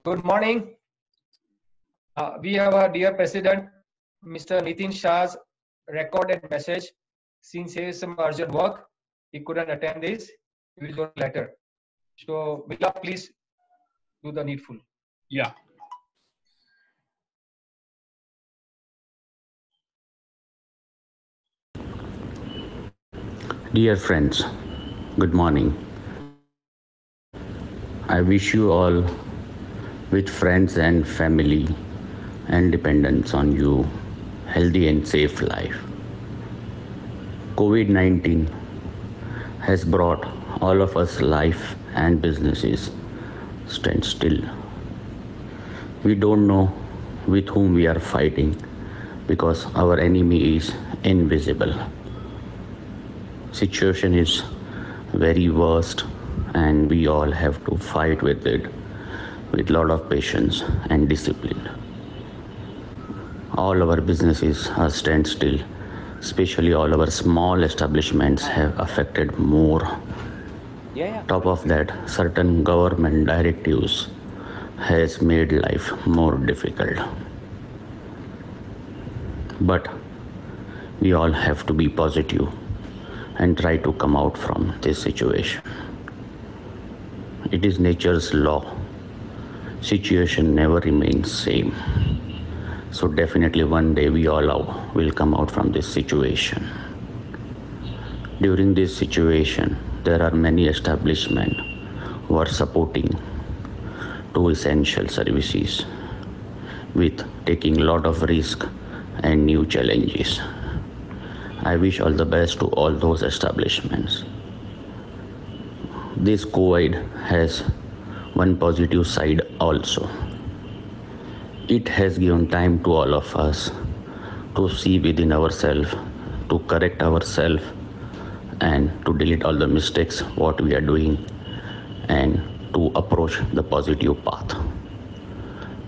Good morning. We have our dear President, Mr. Nitin Shah's recorded message. Since he has some urgent work, he couldn't attend this. He will join later. So, Villa, please do the needful. Yeah. Dear friends, good morning. I wish you all, with friends and family and dependents on you, healthy and safe life. COVID-19 has brought all of us life and businesses stand still. We don't know with whom we are fighting because our enemy is invisible. Situation is very worst and we all have to fight with it with a lot of patience and discipline. All our businesses are stand still, especially all our small establishments have affected more. Top of that, certain government directives has made life more difficult. But we all have to be positive and try to come out from this situation. It is nature's law. Situation never remains same. So definitely one day we all will come out from this situation. During this situation, there are many establishments who are supporting two essential services with taking a lot of risk and new challenges. I wish all the best to all those establishments. This COVID has one positive side also. It has given time to all of us to see within ourselves, to correct ourselves, and to delete all the mistakes what we are doing and to approach the positive path.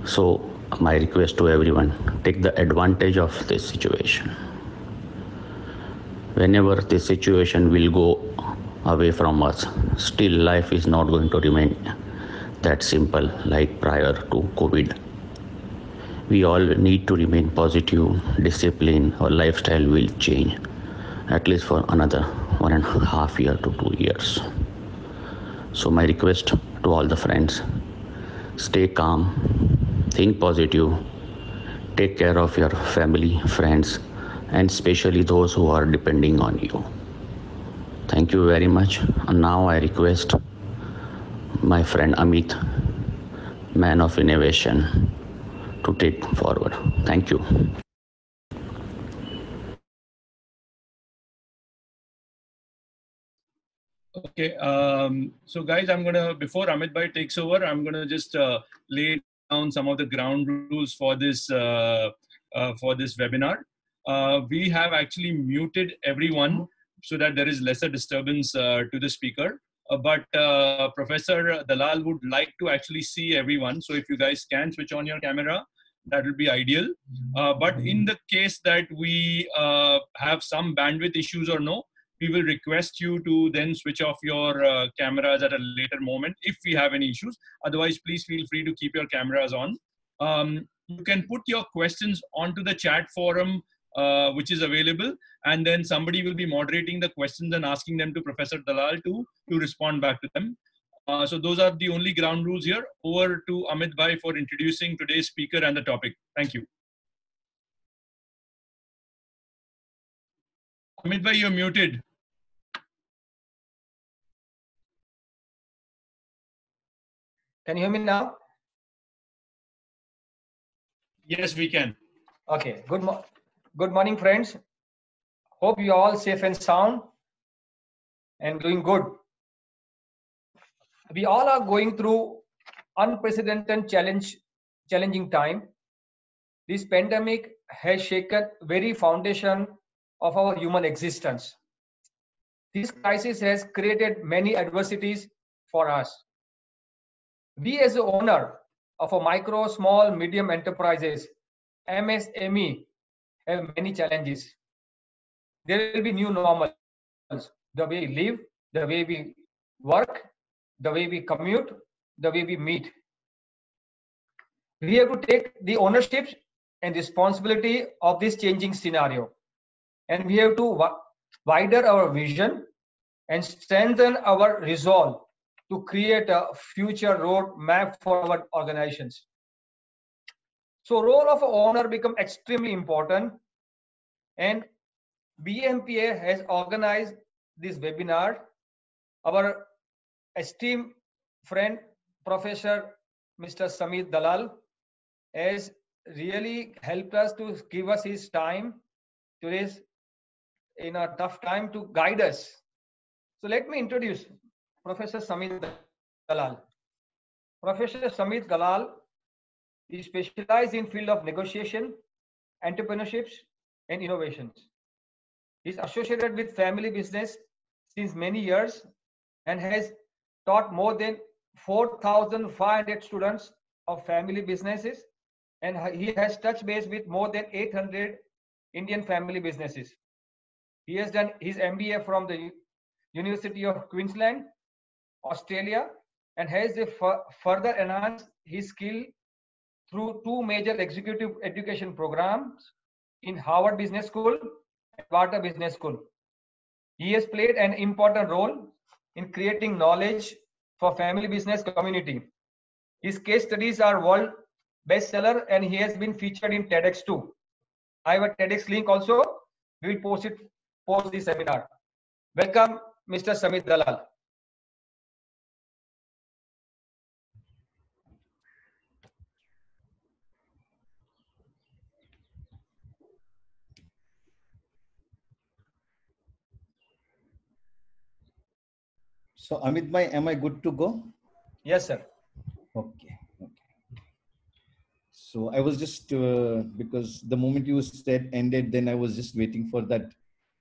So my request to everyone, take the advantage of this situation. Whenever this situation will go away from us, still life is not going to remain that simple like prior to COVID. We all need to remain positive, discipline, our lifestyle will change at least for another 1.5 years to 2 years. So my request to all the friends, stay calm, think positive, take care of your family, friends, and especially those who are depending on you. Thank you very much. And now I request my friend Amit, man of innovation, to take forward. Thank you. Okay. So guys, before Amit Bhai takes over, I'm gonna just lay down some of the ground rules for this webinar. We have actually muted everyone so that there is lesser disturbance to the speaker. But Professor Dalal would like to actually see everyone. So if you guys can switch on your camera, that would be ideal. But in the case that we have some bandwidth issues or no, we will request you to then switch off your cameras at a later moment if we have any issues. Otherwise, please feel free to keep your cameras on. You can put your questions onto the chat forum, which is available, and then somebody will be moderating the questions and asking them to Professor Dalal to respond back to them. So those are the only ground rules here. Over to Amit Bhai for introducing today's speaker and the topic. Thank you. Amit Bhai, you're muted. Can you hear me now? Yes, we can. Okay. Good morning, friends. Hope you are all safe and sound and doing good. We all are going through unprecedented challenging time. This pandemic has shaken very foundation of our human existence. This crisis has created many adversities for us. We as the owner of a micro, small, medium enterprises, MSME, have many challenges. There will be new normals, the way we live, the way we work, the way we commute, the way we meet. We have to take the ownership and responsibility of this changing scenario, and we have to widen our vision and strengthen our resolve to create a future road map for our organizations. So role of owner become extremely important, and BMPA has organized this webinar. Our esteemed friend, Professor Mr. Samit Dalal, has really helped us to give us his time to this in a tough time to guide us. So let me introduce Professor Samit Dalal. Professor Samit Dalal is specialized in field of negotiation, entrepreneurships, and innovations. He's associated with family business since many years and has taught more than 4,500 students of family businesses, and he has touched base with more than 800 Indian family businesses. He has done his MBA from the University of Queensland, Australia, and has further enhanced his skill through two major executive education programs in Harvard Business School and Wharton Business School. He has played an important role in creating knowledge for family business community. His case studies are world bestseller, and he has been featured in TEDx too. I have a TEDx link also. We will post it post this seminar. Welcome, Mr. Samit Dalal. So Amit bhai, am I good to go? Yes, sir. Okay. So I was just because the moment you said ended, then I was just waiting for that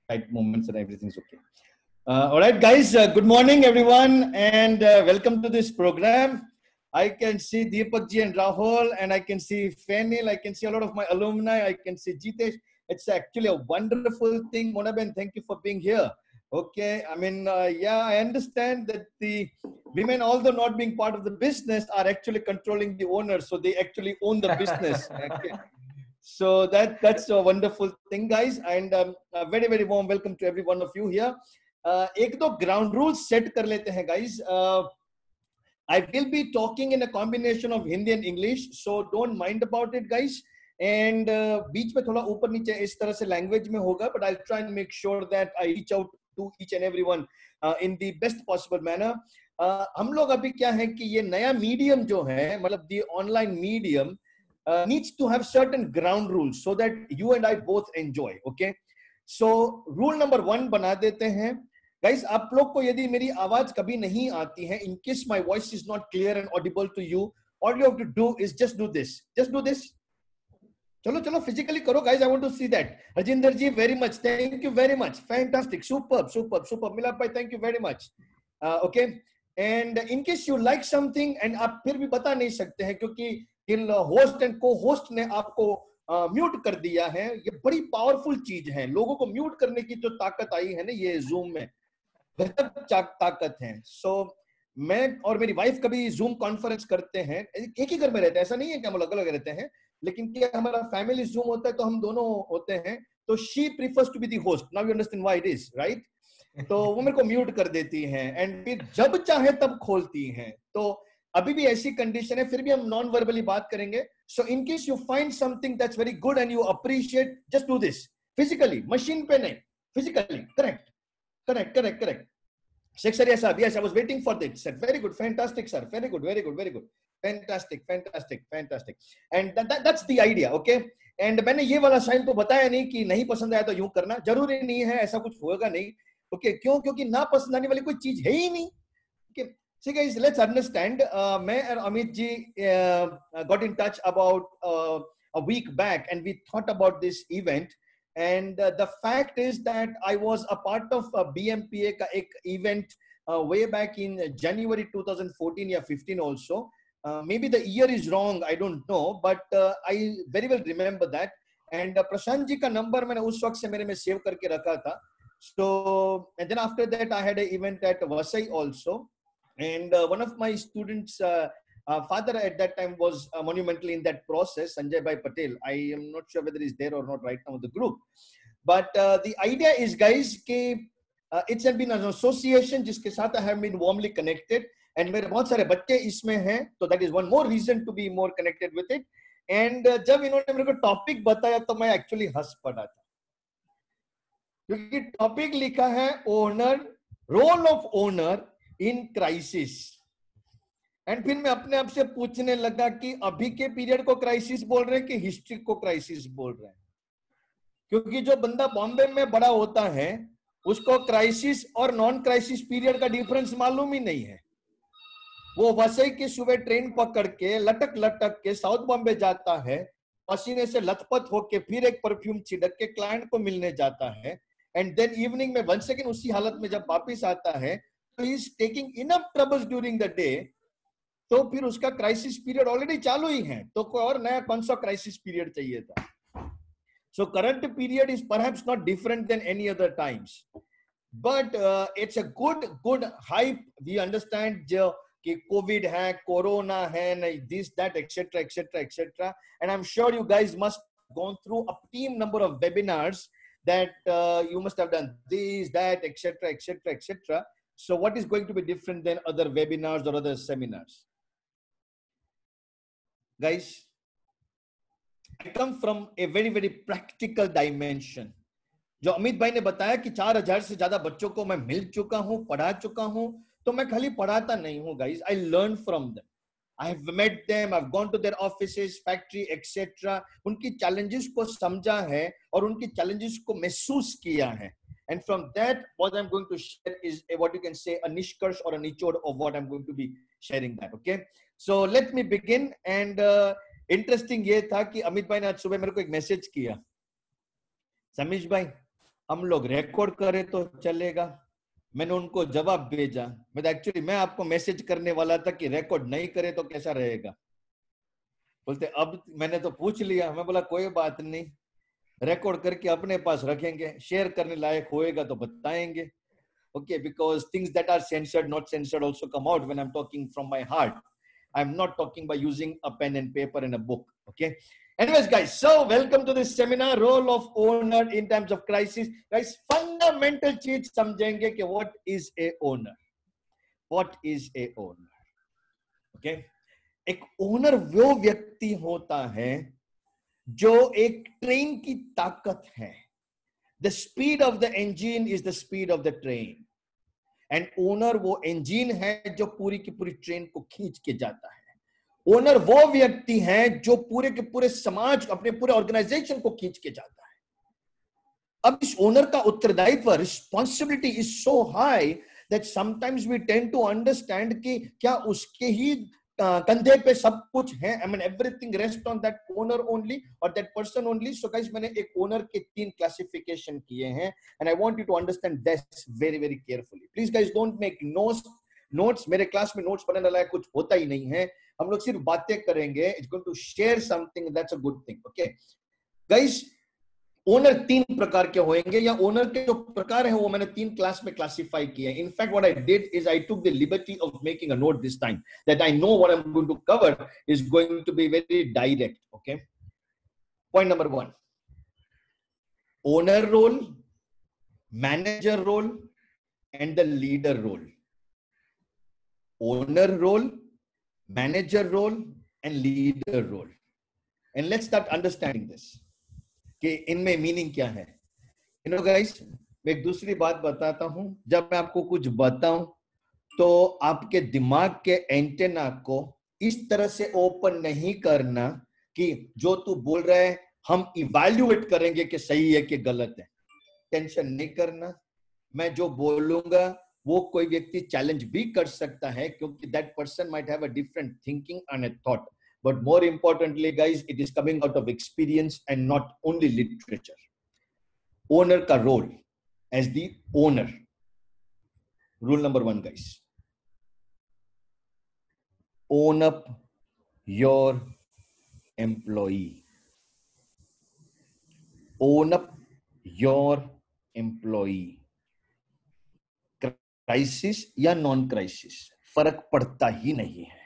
right moment that everything's okay. All right, guys. Good morning, everyone, and welcome to this program. I can see Deepak ji and Rahul, and I can see Fenil. I can see a lot of my alumni. I can see Jitesh. It's actually a wonderful thing. Mona Ben, thank you for being here. Okay, I mean, yeah, I understand that the women, although not being part of the business, are actually controlling the owners, so they actually own the business. Okay. So that's a wonderful thing, guys, and a very, very warm welcome to every one of you here. एक दो ground rules set कर लेते हैं, guys. I will be talking in a combination of Hindi and English, so don't mind about it, guys. And बीच में थोड़ा ऊपर नीचे इस तरह से language में होगा, but I'll try and make sure that I reach out to each and everyone in the best possible manner. हम लोग अभी क्या है कि ये नया medium जो है, मतलब the online medium needs to have certain ground rules so that you and I both enjoy. Okay, so rule number 1 बना देते हैं. Guys, आप लोग को यदि मेरी आवाज कभी नहीं आती है, in case my voice is not clear and audible to you, all you have to do is just do this. Just do this. चलो physically करो, guys. I want to see that. Rajinder ji, very much. Thank you very much. Fantastic. Superb. Milad bhai, thank you very much. Okay. And in case you like something and आप फिर भी बता नहीं सकते हैं क्योंकि इन host and co-host ने आपको म्यूट कर दिया है, ये बड़ी पावरफुल चीज है. लोगों को म्यूट करने की जो ताकत आई है ना ये जूम में, ताकत है. सो मैं और मेरी वाइफ कभी जूम कॉन्फ्रेंस करते हैं, एक ही घर में रहते हैं, ऐसा नहीं है कि हम अलग अलग रहते हैं, लेकिन क्या हमारा फैमिली जूम होता है तो हम दोनों होते हैं. तो she prefers to be the host. Now you understand why it is, right? तो वो मेरे को म्यूट कर देती हैं एंड फिर जब चाहे तब खोलती हैं. तो अभी भी ऐसी कंडीशन है, फिर भी हम नॉन वर्बली बात करेंगे. So in case you find something that's very good and you appreciate, just do this physically, machine पे नहीं, physically. Correct. Sir, yes, sir. Yes, I was waiting for that. Sir, very good, fantastic, sir. Very good. Fantastic. And that's the idea, okay? And मैंने ये वाला sign तो बताया नहीं कि नहीं पसंद आया तो यूं करना, जरूरी नहीं है, ऐसा कुछ होगा नहीं. Okay, क्यों? क्योंकि ना पसंद आने वाली कोई चीज है ही नहीं. Okay, so guys, let's understand. मैं और Amit ji got in touch about a week back, and we thought about this event. And the fact is that I was a part of BMPA का एक event way back in January 2014 या 15 also. Maybe the year is wrong, I don't know, but I very well remember that. And Prashant ji का number मैंने उस वक्त से मेरे में सेव करके रखा था. So and then after that I had an event at Vasai also, and one of my students Father at that time was monumental in that process, Sanjay Bhai Patel. I am not sure whether he's there or not right now in the group. But the idea is, guys, कि it's been an association जिसके साथ I have been warmly connected, and मेरे बहुत सारे बच्चे इसमें हैं, so that is one more reason to be more connected with it. And जब इन्होंने मेरे को टॉपिक बताया तो मैं एक्चुअली हंस पड़ा था, क्योंकि टॉपिक लिखा है owner, role of owner in crisis. And फिर मैं अपने आप से पूछने लगा कि अभी के पीरियड को क्राइसिस बोल रहे हैं कि हिस्ट्री को क्राइसिस बोल रहे हैं, क्योंकि जो बंदा बॉम्बे में बड़ा होता है उसको क्राइसिस और नॉन क्राइसिस पीरियड का डिफरेंस मालूम ही नहीं है. वो वसई की सुबह ट्रेन पकड़ के लटक लटक के साउथ बॉम्बे जाता है, पसीने से लथपथ होके फिर एक परफ्यूम छिड़क के क्लाइंट को मिलने जाता है, एंड देन इवनिंग में वन सेकेंड उसी हालत में जब वापिस आता है तो he is taking enough troubles during the day. तो फिर उसका क्राइसिस पीरियड ऑलरेडी चालू ही है, तो कोई और नया कौन सा क्राइसिस पीरियड चाहिए था. So current period is perhaps not different than any other times, but it's a good hype. We understand जो कि COVID है, Corona है, this, that, etc., etc., etc. And I'm sure you guys must gone through a team number of webinars that you must have done this, that, etc., etc., etc. So what is going to be different than other webinars or other seminars? Guys, I come from a very very practical dimension. जो अमित भाई ने बताया कि 4000 से ज्यादा बच्चों को मैं मिल चुका हूं, पढ़ा चुका हूं, तो मैं खाली पढ़ाता नहीं हूं guys. I learn from them. I have met them. I've gone to their offices, factory, etc. उनकी challenges को समझा है और उनकी challenges को महसूस किया है. And from that, what I'm going to share is what you can say a nishkarsh or a nichod of what I'm going to be sharing that. Okay. So let me begin. And interesting ये था कि अमित भाई ने आज सुबह मेरे को एक मैसेज किया, समीश भाई हम लोग रिकॉर्ड करें तो चलेगा. मैंने उनको जवाब भेजा, मैं आपको मैसेज करने वाला था कि रिकॉर्ड नहीं करे तो कैसा रहेगा. बोलते अब मैंने तो पूछ लिया. मैं बोला कोई बात नहीं, रिकॉर्ड करके अपने पास रखेंगे, शेयर करने लायक होएगा तो बताएंगे. Okay, because things that are censored, not censored also come out when I'm talking from my heart. I'm not talking by using a pen and paper and a book. Okay. Anyways, guys, so welcome to this seminar, role of owner in times of crisis. Guys, fundamental चीज समझेंगे कि what is a owner? What is a owner? Okay. एक owner वो व्यक्ति होता है जो एक ट्रेन की ताकत है. The speed of the engine is the speed of the train. And owner वो इंजन है जो पूरी की पूरी ट्रेन को खींच के जाता है. ओनर वो व्यक्ति है जो पूरे के पूरे समाज, अपने पूरे ऑर्गेनाइजेशन को खींच के जाता है. अब इस ओनर का उत्तरदायित्व, responsibility is so high that sometimes we tend to understand कि क्या उसके ही कंधे पे सब कुछ है. I mean everything rest on that owner only और that person only. So guys, मैंने एक ओनर के 3 क्लासिफिकेशन किए हैं and I want you to understand this very very carefully. Please guys don't make notes. मेरे क्लास में notes बनाने लायक कुछ होता ही नहीं है. हम लोग सिर्फ बातें करेंगे. It's going to share something, that's a good thing. Okay guys, owner 3 प्रकार के होंगे, या ओनर के जो प्रकार है वो मैंने 3 क्लास में क्लासिफाई किए. In fact what I did is I took the liberty of making a note this time that I know what I am going to cover is going to be very direct. Okay, point number 1, owner role, manager role and the leader role. Owner role, manager role and leader role. And let's start understanding this कि इनमें meaning क्या है. You know guys, मैं एक दूसरी बात बताता हूं. जब मैं आपको कुछ बताऊं तो आपके दिमाग के एंटेना को इस तरह से ओपन नहीं करना कि जो तू बोल रहा है हम इवैल्यूएट करेंगे कि सही है कि गलत है. टेंशन नहीं करना. मैं जो बोलूंगा वो कोई व्यक्ति चैलेंज भी कर सकता है, क्योंकि that person might have a different thinking and a thought. But more importantly, guys, it is coming out of experience and not only literature. Owner ka role as the owner. Rule number 1, guys. Own up your employee. Own up your employee. Crisis या non crisis, फर्क पड़ता ही नहीं है.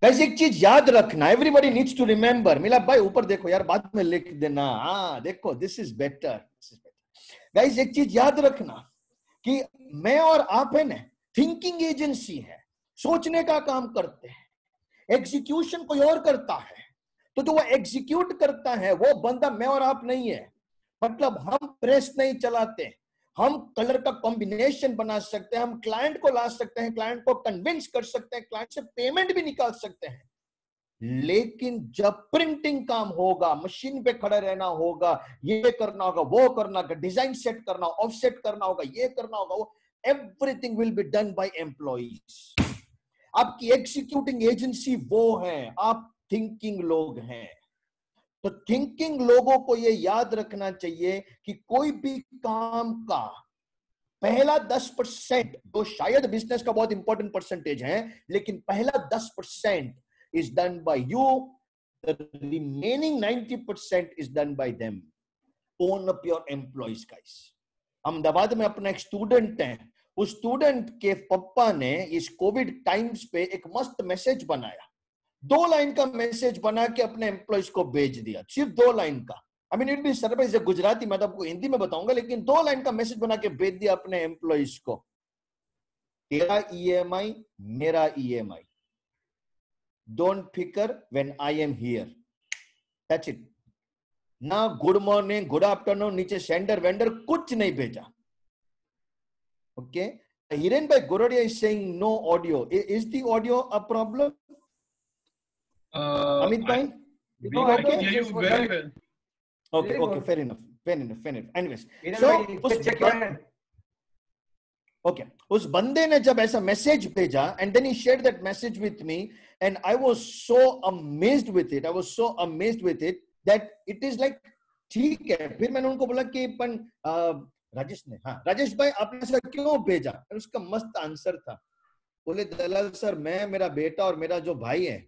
Guys एक चीज याद रखना, everybody needs to remember, मिला भाई ऊपर देखो यार, बाद में लिख देना, हाँ देखो दिस इज बेटर। गाइस एक चीज याद रखना कि मैं और आप है ना थिंकिंग एजेंसी है, सोचने का काम करते हैं, एग्जीक्यूशन कोई और करता है। तो जो वो एग्जीक्यूट करता है वो बंदा मैं और आप नहीं है। मतलब हम प्रेस नहीं चलाते, हम कलर का कॉम्बिनेशन बना सकते हैं, हम क्लाइंट को ला सकते हैं, क्लाइंट को कन्विंस कर सकते हैं, क्लाइंट से पेमेंट भी निकाल सकते हैं। लेकिन जब प्रिंटिंग काम होगा, मशीन पे खड़े रहना होगा, ये करना होगा, वो करना होगा, डिजाइन सेट करना, ऑफसेट करना होगा, ये करना होगा, वो everything will be done by employees. आपकी एग्जीक्यूटिंग एजेंसी वो है, आप थिंकिंग लोग हैं। तो थिंकिंग लोगों को ये याद रखना चाहिए कि कोई भी काम का पहला 10%, जो शायद बिजनेस का बहुत इंपॉर्टेंट परसेंटेज है, लेकिन पहला 10% is done by you, the remaining 90% is done by them. Own up your employees, guys. Ahmedabad में अपना एक स्टूडेंट है, उस स्टूडेंट के पापा ने इस कोविड टाइम्स पे एक मस्त मैसेज बनाया, 2 लाइन का मैसेज बना के अपने एम्प्लॉइज को भेज दिया, सिर्फ 2 लाइन का। I mean it be surprise, Gujarati मैं तो आपको हिंदी में बताऊंगा, लेकिन 2 लाइन का मैसेज बना के भेज दिया अपने एम्प्लॉइज को, तेरा ईएमआई मेरा ईएमआई, डोंट फिकर when I am here, that's it. ना गुड मॉर्निंग, गुड आफ्टरनून, नीचे सेंडर वेंडर कुछ नहीं भेजा। ओके, हिरेन भाई Gordia is saying no audio, is the audio a problem? Amit भाई, I can hear you very well. Okay, okay, fair enough. Anyways, check your hand. Okay, उस बंदे ने जब ऐसा मैसेज भेजा and then he shared that message with me and I was so amazed with it. I was so amazed with it that it is like ठीक है। फिर मैंने उनको बोला कि राजेश ने, हाँ राजेश भाई आपने ऐसा क्यों भेजा? और उसका मस्त आंसर था, बोले दलाल सर, मैं, मेरा बेटा और मेरा जो भाई है,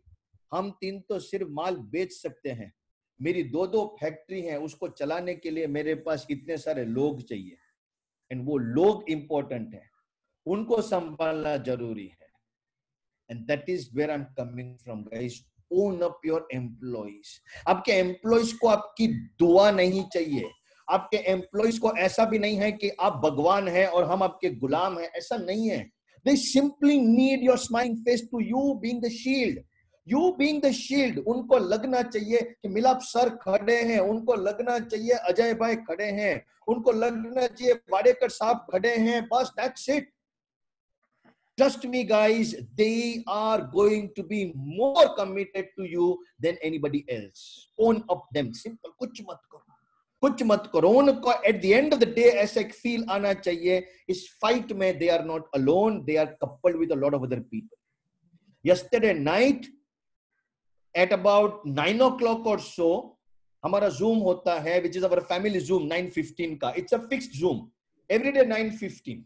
हम 3 तो सिर्फ माल बेच सकते हैं, मेरी 2 फैक्ट्री हैं, उसको चलाने के लिए मेरे पास इतने सारे लोग चाहिए एंड वो लोग इंपॉर्टेंट है, उनको संभालना जरूरी है। And that is where I am coming from guys, own up your employees. आपके एम्प्लॉइज को आपकी दुआ नहीं चाहिए, आपके एम्प्लॉइज को ऐसा भी नहीं है कि आप भगवान हैं और हम आपके गुलाम हैं, ऐसा नहीं है। They simply need your smiling face to you being the shield, you being the shield. उनको लगना चाहिए कि मिलाप सर खड़े हैं, उनको लगना चाहिए अजय भाई खड़े हैं, उनको लगना चाहिए वाडेकर साहब खड़े हैं, बस that's it. Trust me guys, they are going to be more committed to you than anybody else. Own up them, simple, कुछ मत करो, कुछ मत करो उनको। at the end of the day ऐसा एक फील आना चाहिए इस फाइट में, they are not alone, they are coupled with a lot of other people. Yesterday night at about 9 o'clock or so हमारा Zoom होता है, which is our family Zoom 9:15 का, it's a fixed Zoom every day 9:15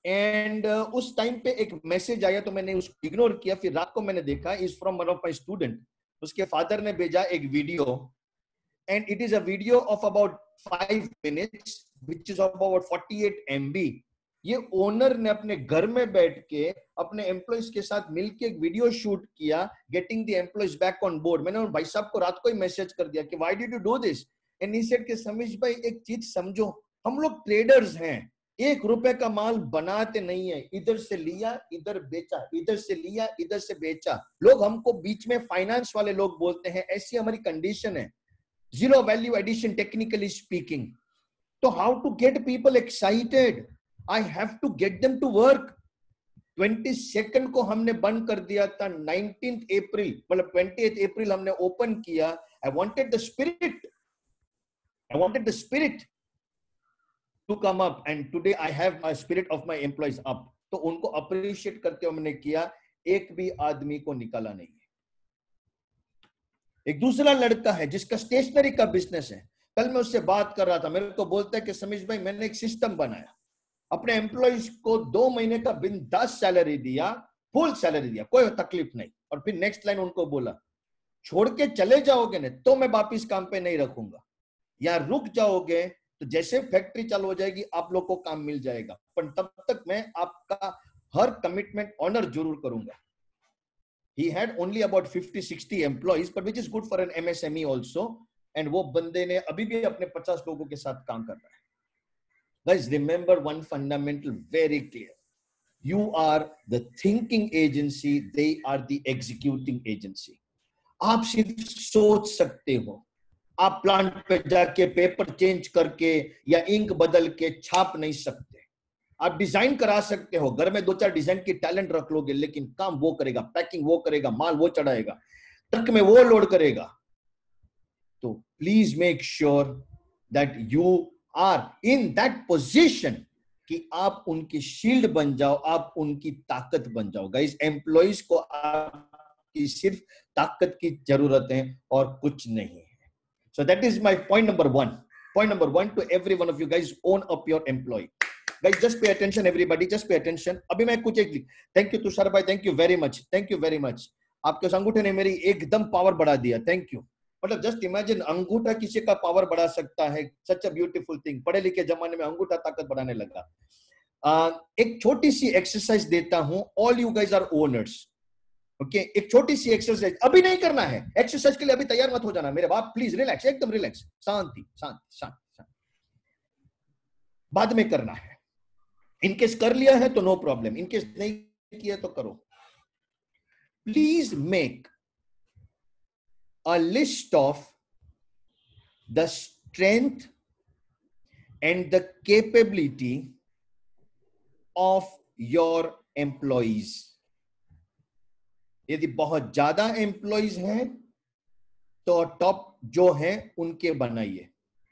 and उस time पे एक message आया तो मैंने उसको इग्नोर किया। फिर रात को मैंने देखा is from one of my student, उसके फादर ने भेजा एक video and it is a video of about 5 minutes which is of about 48 MB। ये ओनर ने अपने घर में बैठ के अपने एम्प्लॉइज के साथ मिलके एक वीडियो शूट किया, getting the employees back on board. मैंने भाई साहब को रात को ही मैसेज कर दिया कि why did you do this, and he said कि समीश भाई एक चीज समझो, हम लोग ट्रेडर्स हैं, 1 रुपए का माल बनाते नहीं है, इधर से लिया इधर बेचा, इधर से लिया इधर से बेचा। लोग हमको बीच में फाइनेंस वाले लोग बोलते हैं, ऐसी हमारी कंडीशन है, zero value addition technically speaking. तो how to get people excited, I have to get them to work. 22 को हमने बंद कर दिया था, 19th अप्रैल मतलब 20th अप्रैल हमने ओपन किया। I wanted the spirit to come up and today I have my spirit of my employees up। तो उनको अप्रिशिएट करते हुए हमने किया, एक भी आदमी को निकाला नहीं है। एक दूसरा लड़का है जिसका स्टेशनरी का बिजनेस है, कल मैं उससे बात कर रहा था, मेरे को बोलता है कि समीश भाई मैंने एक सिस्टम बनाया, अपने एम्प्लॉइज को 2 महीने का बिंदास सैलरी दिया, फुल सैलरी दिया, कोई तकलीफ नहीं। और फिर नेक्स्ट लाइन उनको बोला, छोड़ के चले जाओगे ना तो मैं वापिस काम पे नहीं रखूंगा, या रुक जाओगे तो जैसे फैक्ट्री चालू हो जाएगी आप लोग को काम मिल जाएगा, पर तब तक मैं आपका हर कमिटमेंट ऑनर जरूर करूंगा। He had only about 50-60 employees, but which is good for an MSME also. And वो बंदे ने अभी भी अपने 50 लोगों के साथ काम कर रहा है. Guys, remember one fundamental very clear. You are the thinking agency, they are the executing agency. आप सिर्फ सोच सकते हो, आप प्लांट पे जाके पेपर चेंज करके या इंक बदल के छाप नहीं सकते. आप डिजाइन करा सकते हो, घर में 2-4 डिजाइन की टैलेंट रख लोगे, लेकिन काम वो करेगा, पैकिंग वो करेगा, माल वो चढ़ाएगा, ट्रक में वो लोड करेगा. तो please make sure that you are in that position कि आप उनकी शील्ड बन जाओ, आप उनकी ताकत बन जाओ. गाइस, एम्प्लॉइज को आपकी सिर्फ ताकत की जरूरत है और कुछ नहीं है. So that is my point number one. Point number one to every one of you guys, own up your employee. Guys, just pay attention, everybody. Just pay attention. अभी मैं कुछ एक thank you तुषार भाई, thank you very much, thank you very much. आपके उस अंगूठे ने मेरी एकदम पावर बढ़ा दिया. Thank you. मतलब जस्ट इमेजिन, अंगूठा किसी का पावर बढ़ा सकता है. सच अ ब्यूटीफुल थिंग. पढ़े लिखे जमाने में अंगूठा ताकत बढ़ाने लगा. एक छोटी सी एक्सरसाइज देता हूं. All you guys are owners. Okay, एक छोटी सी एक्सरसाइज. अभी नहीं करना है एक्सरसाइज के लिए, अभी तैयार मत हो जाना मेरे बाप. प्लीज रिलैक्स, एकदम रिलैक्स, शांति शांति शांति. बाद में करना है. इनकेस कर लिया है तो नो प्रॉब्लम, इनकेस नहीं किया तो करो. Please make a list of the strength and the capability of your employees. यदि बहुत ज्यादा एम्प्लॉइज हैं तो टॉप जो हैं उनके बनाइए.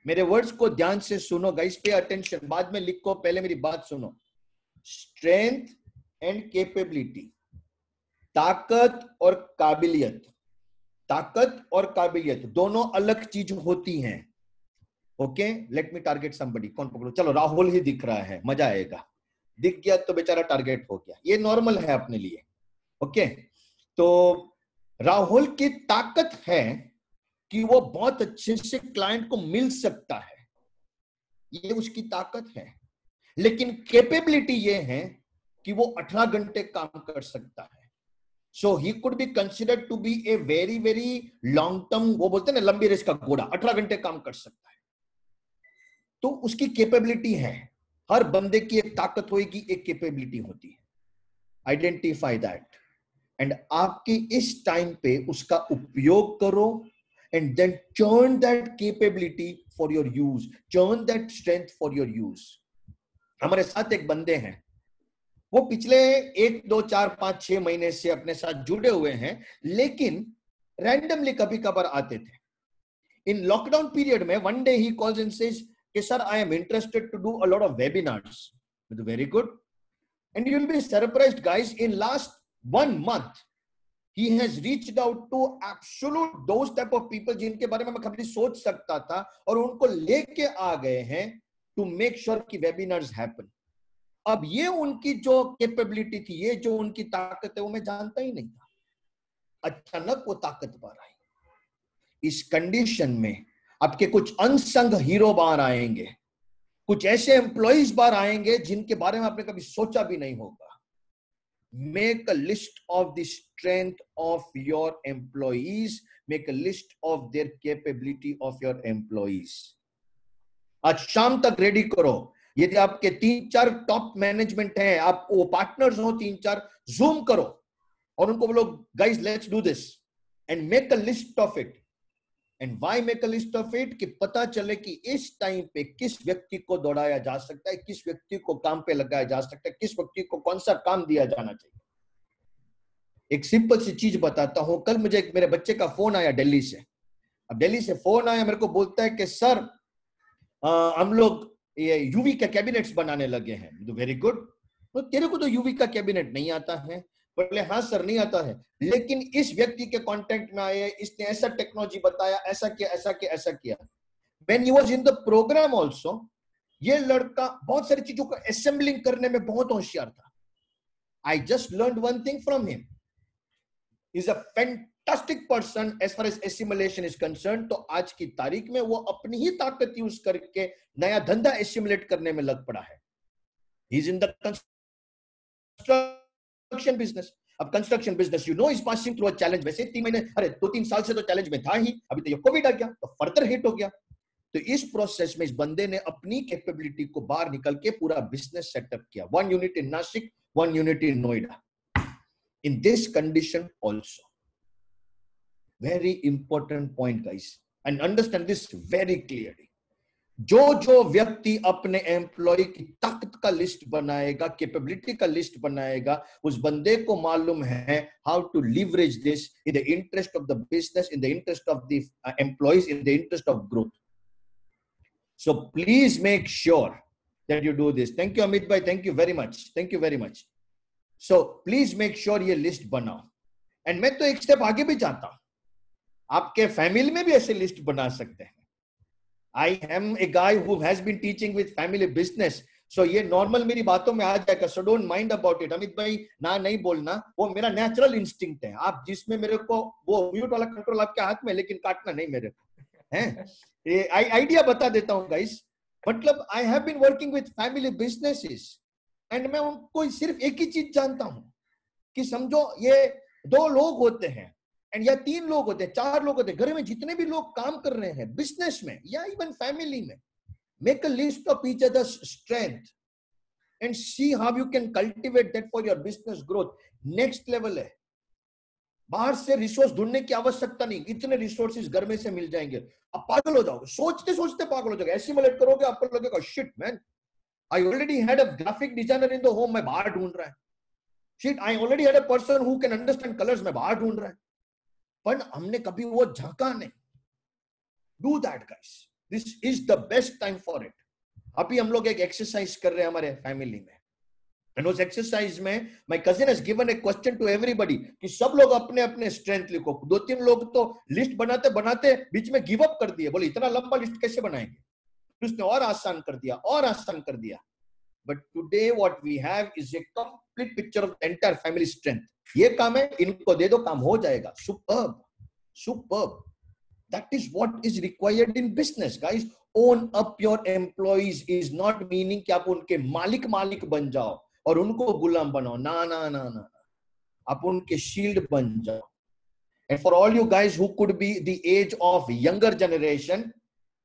मेरे वर्ड्स को ध्यान से सुनो गाइस, पे अटेंशन. बाद में लिखो, पहले मेरी बात सुनो. स्ट्रेंथ एंड कैपेबिलिटी, ताकत और काबिलियत. ताकत और काबिलियत दोनों अलग चीज होती हैं. Okay, let me target somebody. कौन पकड़ो? चलो, राहुल ही दिख रहा है, मजा आएगा. दिख गया तो बेचारा टारगेट हो गया. ये नॉर्मल है अपने लिए. ओके, तो राहुल की ताकत है कि वो बहुत अच्छे से क्लाइंट को मिल सकता है, ये उसकी ताकत है. लेकिन कैपेबिलिटी ये है कि वो 18 घंटे काम कर सकता है. So he could be considered to be a very very long term, वो बोलते हैं ना लंबी रेस का घोड़ा, 18 घंटे काम कर सकता है. तो उसकी कैपेबिलिटी है. हर बंदे की एक ताकत होगी, एक कैपेबिलिटी होती है. आइडेंटिफाई दैट एंड आपके इस टाइम पे उसका उपयोग करो. And then churn that capability for your use, churn that strength for your use. हमारे साथ एक बंदे हैं, वो पिछले 1, 2, 4, 5, 6 महीने से अपने साथ जुड़े हुए हैं, लेकिन रैंडमली कभी कभार आते थे. इन लॉकडाउन पीरियड में one day he calls and says कि sir, I am interested to do a lot of webinars. Very good. And you will be surprised guys, in last 1 month he has reached out to absolute those type of people जिनके बारे में मैं कभी सोच सकता था, और उनको लेके आ गए हैं टू मेक श्योर कि वेबिनार्स हैपन. अब ये उनकी जो कैपेबिलिटी थी, ये जो उनकी ताकत है, वो मैं जानता ही नहीं था. अचानक वो ताकत बाहर आई. इस कंडीशन में आपके कुछ अनसंग हीरो बाहर आएंगे, कुछ ऐसे एम्प्लॉइज बाहर आएंगे जिनके बारे में आपने कभी सोचा भी नहीं होगा. Make a list of the strength of your employees. Make a list of their capability of your employees. आज शाम तक रेडी करो. यदि आपके 3-4 टॉप मैनेजमेंट हैं, आप वो पार्टनर्स हो 3-4, जूम करो और उनको बोलो guys let's do this and make a list of it. And why make a list of it? कि पता चले कि इस टाइम पे किस व्यक्ति को दौड़ाया जा सकता है, किस व्यक्ति को काम पे लगाया जा सकता है, किस व्यक्ति को कौन सा काम दिया जाना चाहिए. एक सिंपल सी चीज बताता हूं. कल मुझे मेरे बच्चे का फोन आया दिल्ली से. अब दिल्ली से फोन आया, मेरे को बोलता है कि सर हम लोग ये यूवी का कैबिनेट्स बनाने लगे हैं. तो वेरी गुड. तो तेरे को तो यूवी का कैबिनेट नहीं आता है? बोले हाँ सर नहीं आता है, लेकिन इस व्यक्ति के कांटेक्ट में आए, इसने ऐसा टेक्नोलॉजी बताया, ऐसा किया ऐसा किया ऐसा किया. When he was in the program also, ये लड़का बहुत सारी चीजों को असेंबलिंग करने में बहुत होशियार था. I just learned one thing from him. He's a fantastic person as far as assimilation is concerned. तो आज की तारीख में वो अपनी ही ताकत यूज करके नया धंधा एसिमुलेट करने में लग पड़ा है. He's in the construction business. अब construction business you know is passing through a challenge. वैसे 3 महीने, अरे 2-3 साल से तो चैलेंज में था ही, अभी तो ये कोविड आ गया तो फर्दर हिट हो गया. तो इस प्रोसेस में इस बंदे ने अपनी कैपेबिलिटी को बाहर निकल के पूरा बिजनेस सेटअप किया. 1 unit in Nashik, 1 unit in Noida. In this condition also, very important point guys, and understand this very clearly. जो व्यक्ति अपने एम्प्लॉय की ताकत का लिस्ट बनाएगा, कैपेबिलिटी का लिस्ट बनाएगा, उस बंदे को मालूम है how to leverage this in the interest of the business, in the interest of the employees, in the interest of growth. So please make sure that you do this. Thank you Amit भाई, thank you very much, thank you very much. So please make sure ये list बनाओ. And मैं तो एक step आगे भी जाता हूं, आपके फैमिली में भी ऐसे लिस्ट बना सकते हैं. I am a guy who has been teaching with family business, so ये नॉर्मल मेरी बातों में आ जाएगा. So don't mind about it. Amit भाई ना नहीं बोलना, वो मेरा नेचुरल इंस्टिंक्ट है. आप जिसमें मेरे को वो म्यूट वाला कंट्रोल आपके हाथ में, लेकिन काटना नहीं मेरे को है. ये आइडिया बता देता हूँ गाइस. मतलब I have been working with family businesses and मैं उनको सिर्फ एक ही चीज जानता हूँ कि समझो ये 2 लोग होते हैं एंड या 3 लोग होते हैं, 4 लोग होते हैं, घर में जितने भी लोग काम कर रहे हैं बिजनेस में या इवन फैमिली में, make a list of each others strength and see how you can cultivate that for your business growth. Next level है. बाहर से रिसोर्स ढूंढने की आवश्यकता नहीं, इतने रिसोर्सेज घर में से मिल जाएंगे. आप पागल हो जाओगे, सोचते सोचते पागल हो जाओगे. एस्टिमेट करोगे, आपको लगेगा shit man, I already had a graphic designer in the home, मैं बाहर ढूंढ रहा है. Shit, I already had a person who can understand colours, मैं बाहर ढूंढ रहा है. पर हमने कभी वो झांका नहीं. Do that guys, this is the best time for it. अभी हम लोग एक एक्सरसाइज कर रहे हैं हमारे फैमिली में, एंड उस एक्सरसाइज में my cousin has given a question to everybody कि सब लोग अपने अपने स्ट्रेंथ लिखो. 2-3 लोग तो लिस्ट बनाते बनाते बीच में गिव अप कर दिए, बोले इतना लंबा लिस्ट कैसे बनाएंगे. उसने और आसान कर दिया, और आसान कर दिया. But today what we have is a complete picture of entire family strength. ये काम है, इनको दे दो, काम हो जाएगा. Superb, superb. That is what is required in business, guys. Own up your employees is not meaning कि आप उनके मालिक बन जाओ और उनको गुलाम बनाओ. ना ना ना ना, आप उनके शील्ड बन जाओ. And for all you guys who could be the age of younger generation,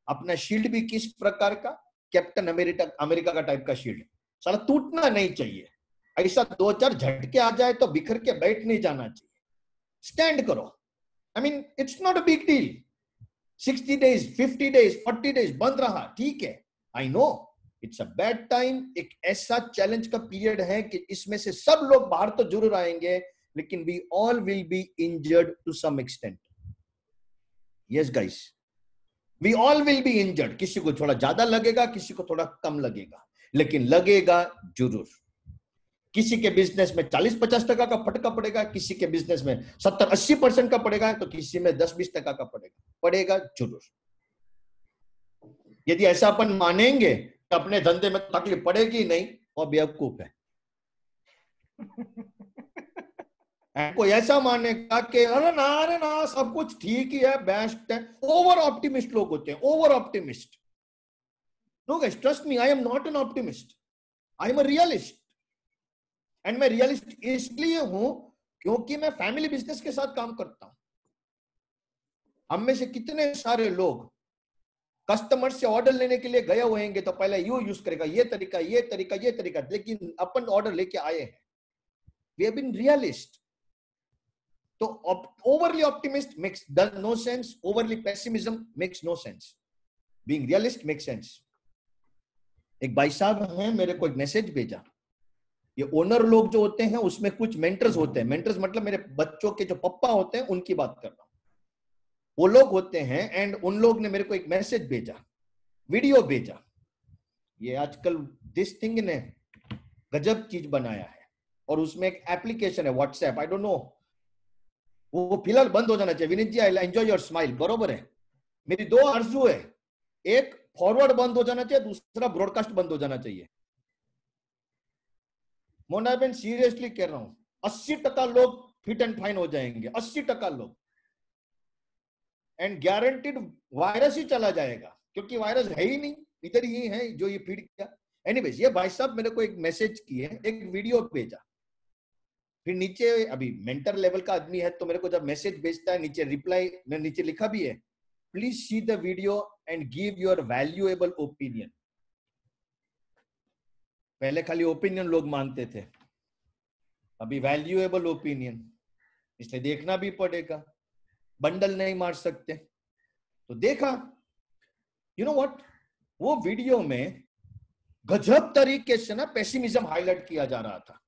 अपना शील्ड भी किस प्रकार का, कैप्टन अमेरिका का टाइप का शील्ड. साला टूटना नहीं चाहिए. ऐसा 2-4 झटके आ जाए तो बिखर के बैठ नहीं जाना चाहिए. स्टैंड करो. I mean, it's not a big deal. 60 days, 50 days, 40 days बंद रहा, ठीक है. I know it's a bad time. एक ऐसा चैलेंज का पीरियड है कि इसमें से सब लोग बाहर तो जरूर आएंगे, लेकिन we all will be injured to some extent. Yes guys, we all will be injured. किसी को थोड़ा ज्यादा लगेगा, किसी को थोड़ा कम लगेगा, लेकिन लगेगा जरूर. किसी के बिजनेस में 40-50% का फटका पड़ेगा, किसी के बिजनेस में 70-80% का पड़ेगा, तो किसी में 10-20% का पड़ेगा जरूर. यदि ऐसा अपन मानेंगे तो अपने धंधे में तकलीफ पड़ेगी नहीं, और बेवकूफ है. कोई ऐसा मानेगा कि अरे ना सब कुछ ठीक ही है, बेस्ट है. ओवर ऑप्टिमिस्ट लोग होते हैं, over optimist. No guys, trust me, I am not an optimist, I am a realist. And मैं रियलिस्ट इसलिए हूं क्योंकि मैं फैमिली बिजनेस के साथ काम करता हूं. हम में से कितने सारे लोग कस्टमर से ऑर्डर लेने के लिए गए हुए हैं तो पहले यू यूज करेगा, ये तरीका, लेकिन अपन ऑर्डर लेके आए हैं. We have been realist. तो overly optimist makes no sense, overly pessimism makes no sense. Being realist makes sense. एक भाई साहब हैं, मेरे को एक मैसेज भेजा. ये ओनर लोग जो होते हैं उसमें कुछ मेंटर्स होते हैं. मेंटर्स मतलब मेरे बच्चों के जो पप्पा होते हैं उनकी बात कर रहा हूं. वो लोग होते हैं एंड उन लोग ने मेरे को एक मैसेज भेजा, वीडियो भेजा. ये आजकल दिस थिंग ने गजब चीज बनाया है, और उसमें एक एप्लीकेशन है व्हाट्सएप. आई डोंट नो, वो फिलहाल बंद हो जाना चाहिए. विनीत जी, आई एंजॉय योर स्माइल. बरोबर है. मेरी 2 आरजू है, एक फॉरवर्ड बंद हो जाना चाहिए, दूसरा ब्रॉडकास्ट बंद हो जाना चाहिए. मोना बेन सीरियसली कह रहा हूं, 80% लोग फिट एंड फाइन हो जाएंगे, 80% लोग. एंड गारंटीड वायरस ही चला जाएगा, क्योंकि वायरस है ही नहीं, इधर ही है जो ये फीड किया. एनीवेज, ये भाई साहब मेरे को एक मैसेज किए, एक वीडियो भेजा. फिर नीचे अभी मेंटर लेवल का आदमी है तो मेरे को जब मैसेज भेजता है नीचे रिप्लाई मैंने नीचे लिखा भी है, please see the video and give your valuable opinion. पहले खाली ओपिनियन लोग मानते थे, अभी वैल्यूएबल ओपिनियन, इसलिए देखना भी पड़ेगा, बंडल नहीं मार सकते। तो देखा, यू नो व्हाट, वो वीडियो में गजब तरीके से ना पेसिमिज्म हाईलाइट किया जा रहा था,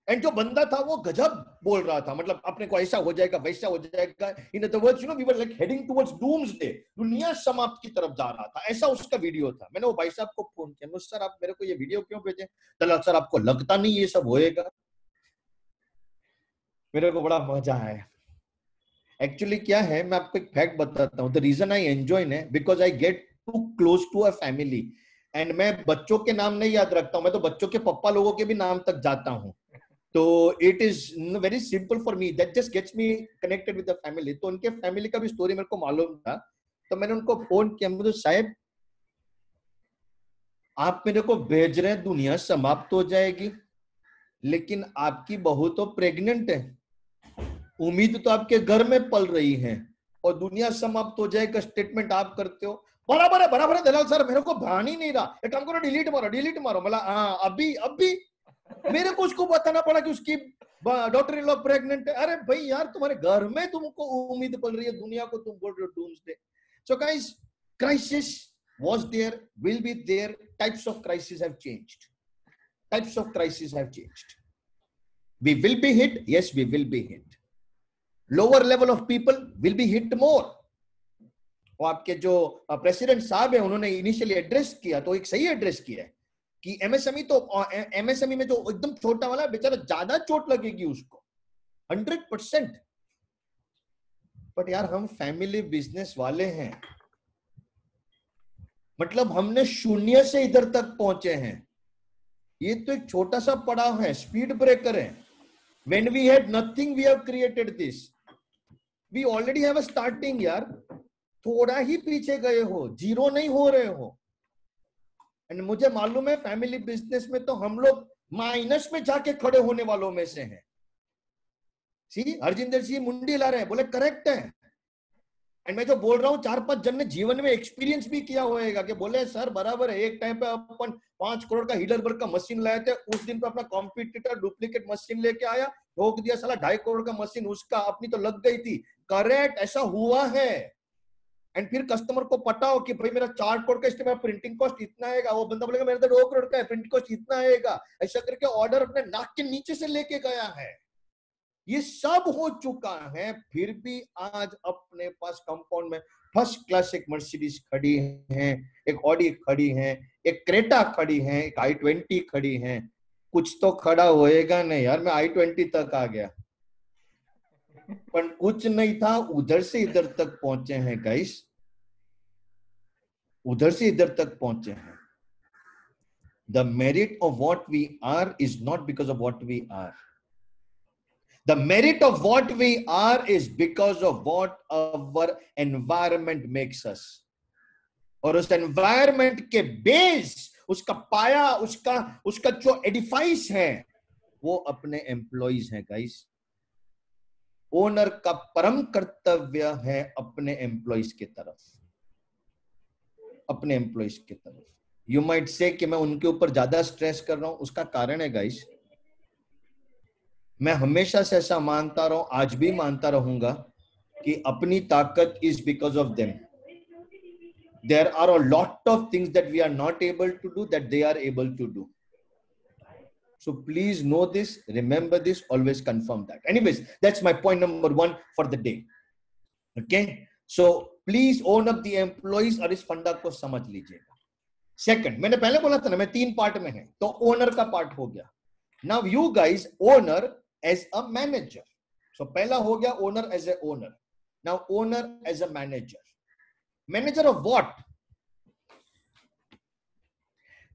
एंड जो बंदा था वो गजब बोल रहा था, मतलब अपने को ऐसा हो जाएगा वैसा हो जाएगा, in other words you know we were like heading towards doomsday, दुनिया समाप्त की तरफ जा रहा था, ऐसा उसका वीडियो था। मैंने वो भाई साहब को फोन किया, मुझे सर आप मेरे को ये वीडियो क्यों भेजे? दलाल सर आपको लगता नहीं ये सब होएगा? मेरे को बड़ा मजा आया। एक्चुअली क्या है, मैं आपको एक फैक्ट बताता हूँ, द रीजन आई एंजॉय है because I get to close to a family, and मैं बच्चों के नाम नहीं याद रखता हूँ, मैं तो बच्चों के पप्पा लोगों के भी नाम तक जाता हूँ, तो it is very simple for me, that just gets me connected with the family. तो उनके फैमिली का भी स्टोरी मेरे को मालूम था, तो मैंने उनको फोन किया, मुझे साहब आप मेरे को भेज रहे हैं दुनिया समाप्त हो जाएगी, लेकिन आपकी बहू तो प्रेग्नेंट है, उम्मीद तो आपके घर में पल रही है, और दुनिया समाप्त हो जाएगा स्टेटमेंट आप करते हो। बराबर है दलाल सर, मेरे को ध्यान ही नहीं रहा, एक काम करो डिलीट मारो। मतलब हाँ अभी मेरे को उसको बताना पड़ा कि उसकी डॉटर इन लॉ प्रेग्नेंट है। अरे भाई यार, तुम्हारे घर में तुमको उम्मीद पल रही है, दुनिया को तुम बोल रहे हो doomsday. So guys, crisis was there, will be there, types of crises have changed. We will be hit, yes we will be hit. Lower level of people will be hit more. और आपके जो president साहब है उन्होंने initially address किया, तो एक सही एड्रेस किया है कि एमएसएमई में जो एकदम छोटा वाला बेचारा ज्यादा चोट लगेगी उसको 100%। बट यार हम फैमिली बिजनेस वाले हैं, मतलब हमने शून्य से इधर तक पहुंचे हैं, ये तो एक छोटा सा पड़ाव है, स्पीड ब्रेकर है। When we had nothing, we have created this. We already have a starting यार, थोड़ा ही पीछे गए हो, जीरो नहीं हो रहे हो। एंड मुझे मालूम है फैमिली बिजनेस में तो हम लोग माइनस में जाके खड़े होने वालों में से हैं। सी हरजिंदर सिंह मुंडी ला रहे हैं, बोले करेक्ट है। एंड मैं जो बोल रहा हूँ 4-5 जन ने जीवन में एक्सपीरियंस भी किया होगा कि बोले सर बराबर है, एक टाइम पे अपन 5 करोड़ का हीडरबर्ग का मशीन लाए थे, उस दिन पे अपना कॉम्पिटिटर डुप्लीकेट मशीन लेके आया, ठोक दिया साला 2.5 करोड़ का मशीन, उसका अपनी तो लग गई थी। करेक्ट, ऐसा हुआ है। एंड फिर कस्टमर को पता हो कि भाई मेरा 4 करोड़ का इसमें प्रिंटिंग कॉस्ट इतना आएगा, वो बंदा बोलेगा मेरा तो 2 करोड़ का है, प्रिंटिंग कॉस्ट इतना आएगा, ऐसा करके ऑर्डर अपने नाक के नीचे से लेके गया है। ये सब हो चुका है, फिर भी आज अपने पास कंपाउंड में फर्स्ट क्लास एक मर्सिडीज खड़ी है, एक ऑडी खड़ी है, एक क्रेटा खड़ी है, एक i20 खड़ी है। कुछ तो खड़ा होएगा नहीं यार, मैं i20 तक आ गया, पर कुछ नहीं था, उधर से इधर तक पहुंचे हैं गाइस, उधर से इधर तक पहुंचे हैं। The merit of what we are is not because of what we are. The merit of what we are is because of what our environment makes us. और उस environment के बेस, उसका पाया, उसका जो एडिफाइस है, वो अपने एम्प्लॉइज हैं गाइस। ओनर का परम कर्तव्य है अपने एम्प्लॉइज की तरफ, अपने एम्प्लॉइज की तरफ। यू माइट से कि मैं उनके ऊपर ज्यादा स्ट्रेस कर रहा हूं, उसका कारण है गाइस, मैं हमेशा से ऐसा मानता रहा हूं, आज भी मानता रहूंगा कि अपनी ताकत is because of them. There are a lot of things that we are not able to do that they are able to do. So please know this, remember this, always confirm that. Anyways, that's my point number 1 for the day. Okay, so please own up the employees और इस फंडा को समझ लीजिएगा। Second, मैंने पहले बोला था ना मैं 3 पार्ट में है, तो ओनर का पार्ट हो गया। Now you guys, owner as a manager. So पहला हो गया owner as a owner. Now owner as a manager. Manager of what?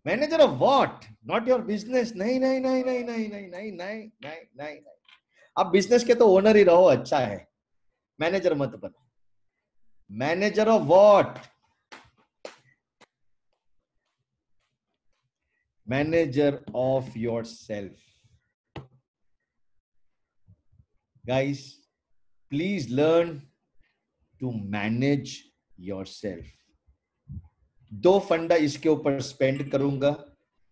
Manager of what? Not your business. नहीं नहीं नहीं नहीं नहीं नहीं नहीं नहीं नहीं नहीं, आप बिजनेस के तो ओनर ही रहो, अच्छा है, मैनेजर मत बनो। Manager of what? Manager of yourself. guys, please learn to manage yourself. 2 फंडा इसके ऊपर स्पेंड करूंगा,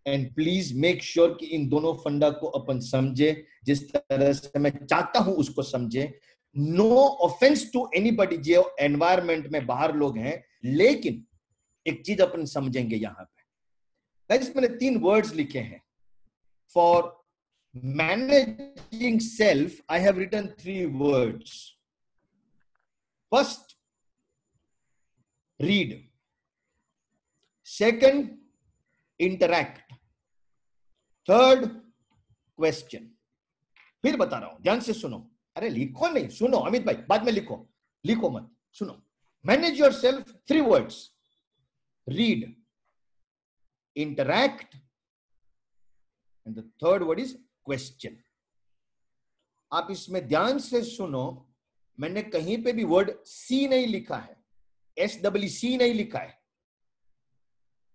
एंड प्लीज मेक श्योर कि इन दोनों फंडा को अपन समझे जिस तरह से मैं चाहता हूं उसको समझे. नो ऑफेंस टू एनीबॉडी जो एनवायरमेंट में बाहर लोग हैं, लेकिन एक चीज अपन समझेंगे यहां पे. गाइस, मैंने 3 वर्ड्स लिखे हैं. For managing self, I have written 3 words. First, read. Second, interact. Third, question. फिर बता रहा हूं, ध्यान से सुनो. अरे लिखो नहीं, सुनो अमित भाई, बाद में लिखो, लिखो मत, सुनो. Manage yourself, 3 words. Read, interact, and the third word is question. आप इसमें ध्यान से सुनो, मैंने कहीं पे भी वर्ड सी नहीं लिखा है, SWC नहीं लिखा है.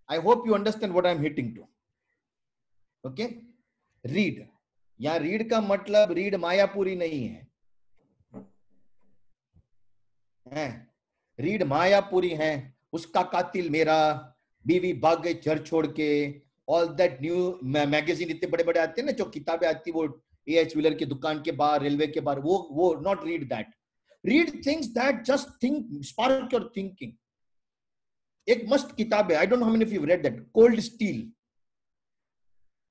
I hope you understand what I am hitting to. Okay, read. यहां रीड का मतलब रीड मायापुरी नहीं है. रीड मायापुरी है, उसका कातिल मेरा, बीवी भाग गई घर छोड़ के, ऑल दैट न्यू मैगजीन इतने बड़े बड़े आते हैं ना, जो किताबें आती वो A.H. व्हीलर की दुकान के बाहर, रेलवे के बाहर, वो not read that. Read things that just think, spark your thinking. एक मस्त किताब है, I don't know how many of you read that, cold steel.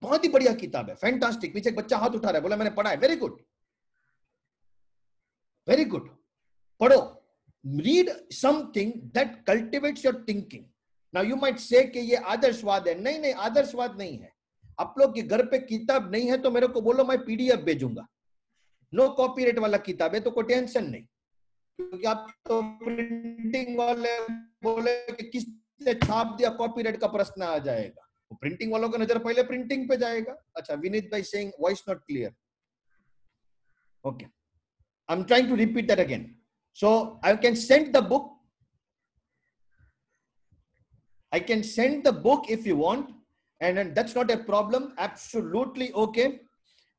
बहुत ही बढ़िया किताब है, फैंटास्टिक. पीछे एक बच्चा हाथ उठा रहा है, बोला मैंने पढ़ा है. Very good, very good. पढ़ो. Read something that cultivates your thinking. Now you might say कि ये आदर्शवाद है. नहीं नहीं, आदर्शवाद नहीं है. आप लोग के घर पे किताब नहीं है तो मेरे को बोलो, मैं PDF भेजूंगा. नो कॉपीराइट वाला किताब है तो कोई टेंशन नहीं, क्योंकि आप तो प्रिंटिंग वाले बोले कि किसने छाप दिया, कॉपीराइट का प्रश्न आ जाएगा. वो प्रिंटिंग वालों का नजर पहले प्रिंटिंग पे जाएगा. अच्छा, विनीत भाई saying voice not clear. Okay, I am trying to repeat that again. So I can send the book. I can send the book if you want, and that's not a problem. Absolutely okay.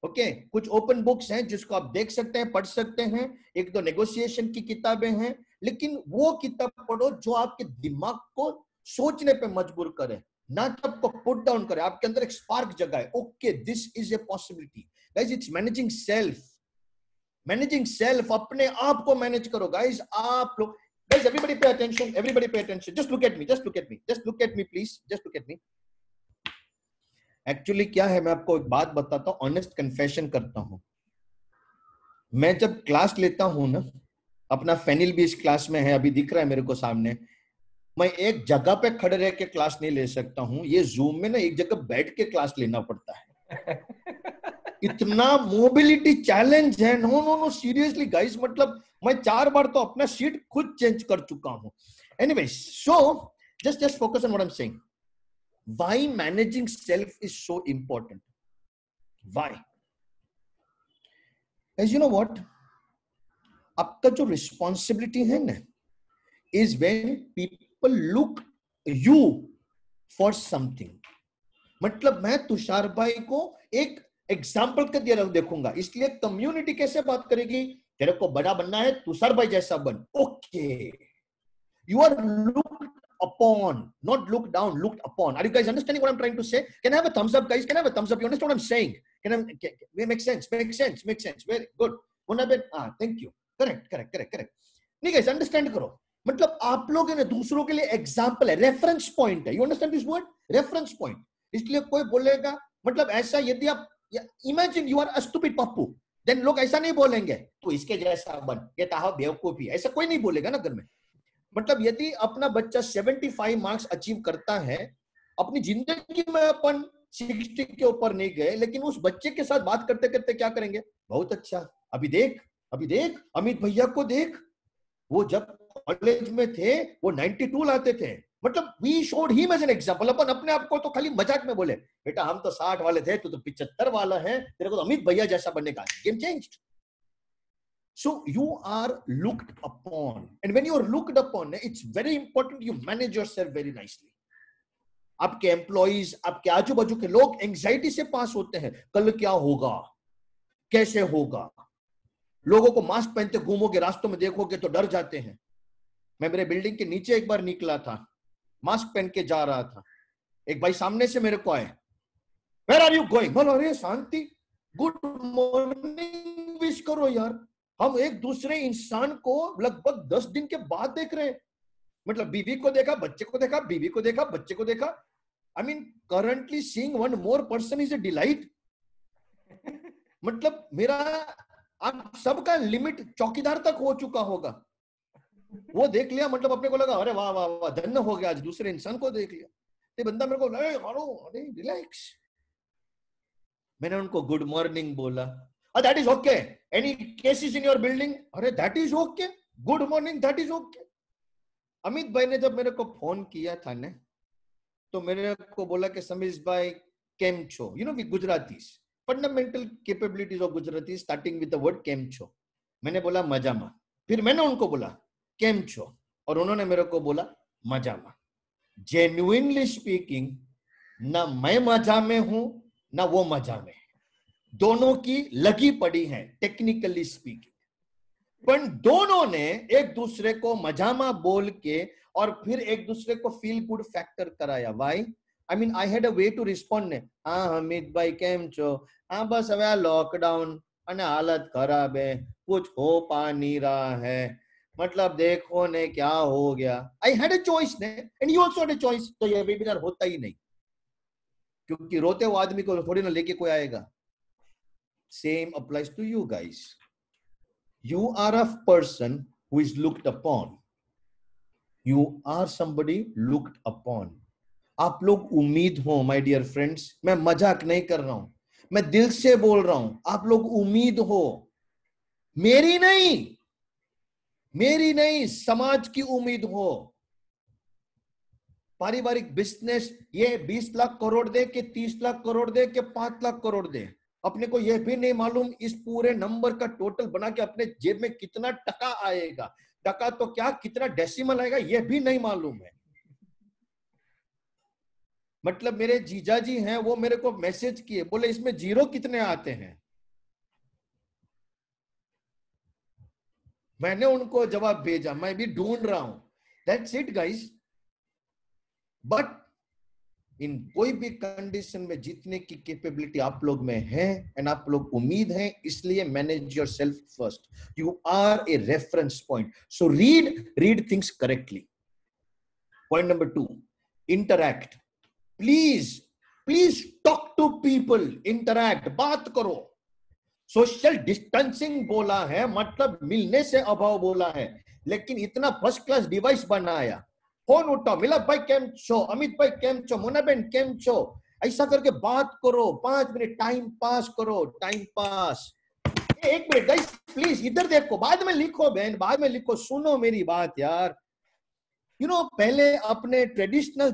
Okay, कुछ open books हैं जिसको आप देख सकते हैं, पढ़ सकते हैं. 1-2 negotiation की किताबें हैं, लेकिन वो किताब पढ़ो जो आपके दिमाग को सोचने पे मजबूर करे, ना कि आपको पुट डाउन करे, आपके अंदर एक स्पार्क जगाए. Okay, this is a possibility. Guys, it's managing self. Managing self, अपने आप को मैनेज करो. Guys, आप लोग, guys, everybody pay attention. Everybody pay attention. Just look at me. Just look at me. Just look at me, please. Just look at me. Actually, क्या है, मैं आपको एक बात बताता हूँ, ऑनेस्ट कन्फेशन करता हूँ. मैं जब क्लास लेता हूँ ना, अपना फेनिल भी इस क्लास में है, अभी दिख रहा है मेरे को सामने. मैं एक जगह पे खड़े रह के क्लास नहीं ले सकता हूँ. ये जूम में ना एक जगह बैठ के क्लास लेना पड़ता है. इतना मोबिलिटी चैलेंज है. No no no, seriously guys, मतलब मैं 4 बार तो अपना सीट खुद चेंज कर चुका हूं. Anyways, so just focus on what I'm saying. Why managing self is so important? Why? As you know what, आपका जो responsibility है ना, is when people look you for something. मतलब मैं तुषार भाई को एक एग्जाम्पल के दिया देखूंगा, इसलिए कम्युनिटी कैसे बात करेगी, तेरे को बड़ा बनना है, तुषार भाई जैसा बन. Okay, you are looked upon, not looked down, looked upon. Are you guys understanding what I'm trying to say? Can I have a thumbs up, guys? Can I have a thumbs up? You understand what I'm saying? Make sense? Very good. Thank you. Correct. नहीं guys, understand करो. मतलब आप लोग है ना, दूसरों के लिए एग्जाम्पल है, रेफरेंस पॉइंट है. You understand this word, reference point. इसलिए कोई बोलेगा, मतलब ऐसा, यदि आप imagine you are a stupid Pappu, then लोग ऐसा नहीं बोलेंगे तो इसके जैसा बन, ये ताहा बेवकूफ ही, ऐसा कोई नहीं बोलेगा ना घर में. मतलब यदि अपना बच्चा 75 मार्क्स अचीव करता है, अपनी जिंदगी में अपन 60 के ऊपर नहीं गए, लेकिन उस बच्चे के साथ बात करते करते क्या करेंगे, बहुत अच्छा, अभी देख अमित भैया को देख, वो जब कॉलेज में थे वो 92 लाते थे. मतलब we showed him as an example. अपन अपने आप को तो खाली मजाक में बोले, बेटा हम तो 60 वाले थे, तू तो 75 वाला है, तेरे को तो अमित भैया जैसा बनने का. Game changed. So you are looked upon, and when you are looked upon, it's very important you manage yourself very nicely. आपके एम्प्लॉइज, आपके आजू बाजू के लोग एंजाइटी से पास होते हैं, कल क्या होगा, कैसे होगा. लोगों को मास्क पहनते घूमोगे, रास्तों में देखोगे तो डर जाते हैं। मैं मेरे बिल्डिंग के नीचे एक बार निकला था, मास्क पहन के जा रहा था, एक भाई सामने से मेरे को आए, वेयर आर यू गोइंग? बोलो अरे शांति, गुड मॉर्निंग विश करो यार। हम एक दूसरे इंसान को लगभग 10 दिन के बाद देख रहे हैं। मतलब बीवी को देखा, बच्चे को देखा, बीवी को देखा, बच्चे को देखा। I mean currently seeing one more person is a delight. मतलब मेरा आप सबका लिमिट चौकीदार तक हो चुका होगा। वो देख लिया, मतलब अपने को लगा अरे वाह वाह वाह धन्य हो गया, आज दूसरे इंसान को देख लिया। ये बंदा मेरे को अरे रिलैक्स। मैंने उनको गुड मॉर्निंग बोला, that is okay, any cases in your building? अरे that is okay, good morning, that is okay. Amit भाई ने जब मेरे को फोन किया था ने, तो मेरे को बोला कि समीश भाई केम छो? You know we Gujaratis, fundamental capabilities of Gujarati starting with the word केम छो। मैंने बोला मजामा। फिर मैंने उनको बोला केम छो, और उन्होंने मेरे को बोला मजामा। जेन्युइनली स्पीकिंग, ना मैं मजा में हूं ना वो मजा में, दोनों की लगी पड़ी है टेक्निकली स्पीकिंग। पर दोनों ने एक दूसरे को मजामा बोल के और फिर एक दूसरे को फील गुड फैक्टर कराया। Why? I mean I had a way to respond ने, हाँ हमीद भाई केम छो? हाँ बस હવે लॉकडाउन અને हालत खराब है, कुछ हो पा नहीं रहा है, मतलब देखो ने क्या हो गया। आई हैड अ चॉइस ने, and you also had a choice. तो ये वेबिनार होता ही नहीं, क्योंकि रोते हुए आदमी को थोड़ी ना लेके कोई आएगा। Same applies to you guys. You are a person who is looked upon. You are somebody looked upon. आप लोग उम्मीद हो माय डियर फ्रेंड्स, मैं मजाक नहीं कर रहा हूं, मैं दिल से बोल रहा हूं। आप लोग उम्मीद हो, मेरी नहीं, समाज की उम्मीद हो। पारिवारिक बिजनेस ये 20 लाख करोड़ दे कि 30 लाख करोड़ दे कि 5 लाख करोड़ दे, अपने को यह भी नहीं मालूम। इस पूरे नंबर का टोटल बना के अपने जेब में कितना टका आएगा, टका तो क्या कितना डेसिमल आएगा यह भी नहीं मालूम है। मतलब मेरे जीजाजी हैं, वो मेरे को मैसेज किए, बोले इसमें जीरो कितने आते हैं? मैंने उनको जवाब भेजा, मैं भी ढूंढ रहा हूं। That's it guys. But in कोई भी कंडीशन में जीतने की कैपेबिलिटी आप लोग में है, एंड आप लोग उम्मीद है, इसलिए manage yourself first. You are a reference point, so read things correctly. Point number 2, interact. Please talk to people, interact, बात करो। सोशल डिस्टेंसिंग बोला है, मतलब मिलने से अभाव बोला है, लेकिन इतना फर्स्ट क्लास डिवाइस बनाया। फोन उठाओ, मिला भाई केम छो, अमित भाई केम छो, मोनाबेन केम छो, ऐसा करके बात करो। 5 मिनट टाइम पास करो, time pass. 1 minute guys please इधर देखो, बाद में लिखो बहन, बाद में लिखो, सुनो मेरी बात यार। यू नो पहले अपने ट्रेडिशनल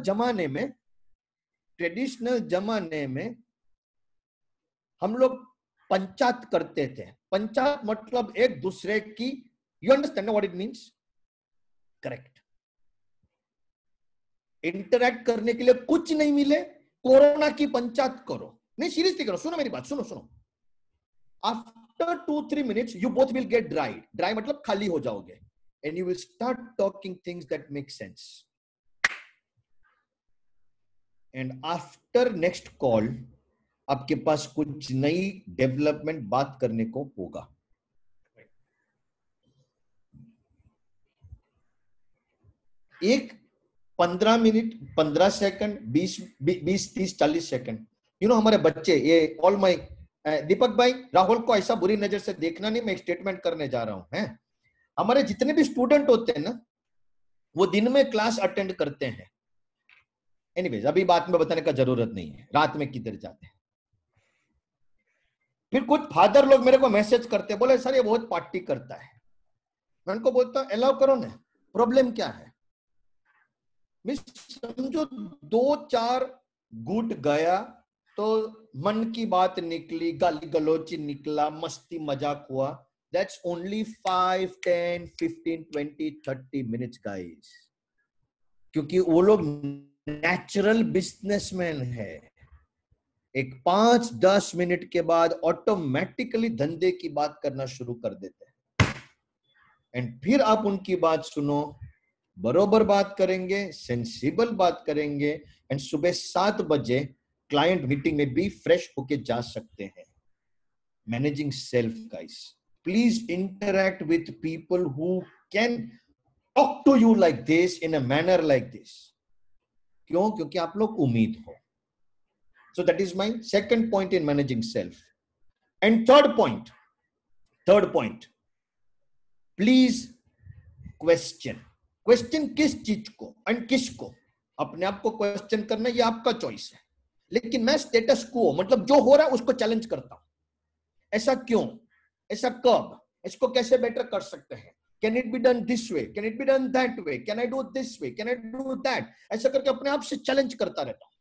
जमाने में हम लोग पंचायत करते थे। पंचायत मतलब एक दूसरे की, you understand what it means? Correct. Interact करने के लिए कुछ नहीं मिले, कोरोना की पंचायत करो। नहीं सीरियसली करो, सुनो मेरी बात, सुनो। After 2-3 minutes you both will get dry मतलब खाली हो जाओगे, and you will start talking things that make sense. And after next call आपके पास कुछ नई डेवलपमेंट बात करने को होगा। एक 15 minute, 15 second, 20, 30, 40 second. You know हमारे बच्चे, ये ऑल माई दीपक भाई, राहुल को ऐसा बुरी नजर से देखना नहीं, मैं एक स्टेटमेंट करने जा रहा हूं। हैं हमारे जितने भी स्टूडेंट होते हैं ना, वो दिन में क्लास अटेंड करते हैं। एनीवेज अभी बात में बताने का जरूरत नहीं है, रात में किधर जाते हैं। फिर कुछ फादर लोग मेरे को मैसेज करते हैं, बोले सर ये बहुत पार्टी करता है। मैं उनको बोलता हूं अलाउ करो ना, प्रॉब्लम क्या है? समझो 2-4 गुट गया तो मन की बात निकली, गाली गलोची निकला, मस्ती मजाक हुआ। दैट्स ओनली 5, 10, 15, 20, 30 मिनट्स गाइस, क्योंकि वो लोग नेचुरल बिजनेसमैन है। एक 5-10 मिनट के बाद ऑटोमेटिकली धंधे की बात करना शुरू कर देते हैं। एंड फिर आप उनकी बात सुनो, बरोबर बात करेंगे, सेंसिबल बात करेंगे, एंड सुबह 7 बजे क्लाइंट मीटिंग में भी फ्रेश होके जा सकते हैं। Managing self guys, please interact with people who can talk to you like this in a manner like this. क्यों? क्योंकि आप लोग उम्मीद हो। So that is my second point in managing self. And third point, please question किस चीज को and किसको? अपने आप को क्वेश्चन करना ये आपका चॉइस है, लेकिन मैं स्टेटस को, मतलब जो हो रहा है उसको चैलेंज करता हूं। ऐसा क्यों? ऐसा कब? इसको कैसे बेटर कर सकते हैं? Can it be done this way? Can it be done that way? Can I do this way? Can I do that? ऐसा करके अपने आप से चैलेंज करता रहता हूं।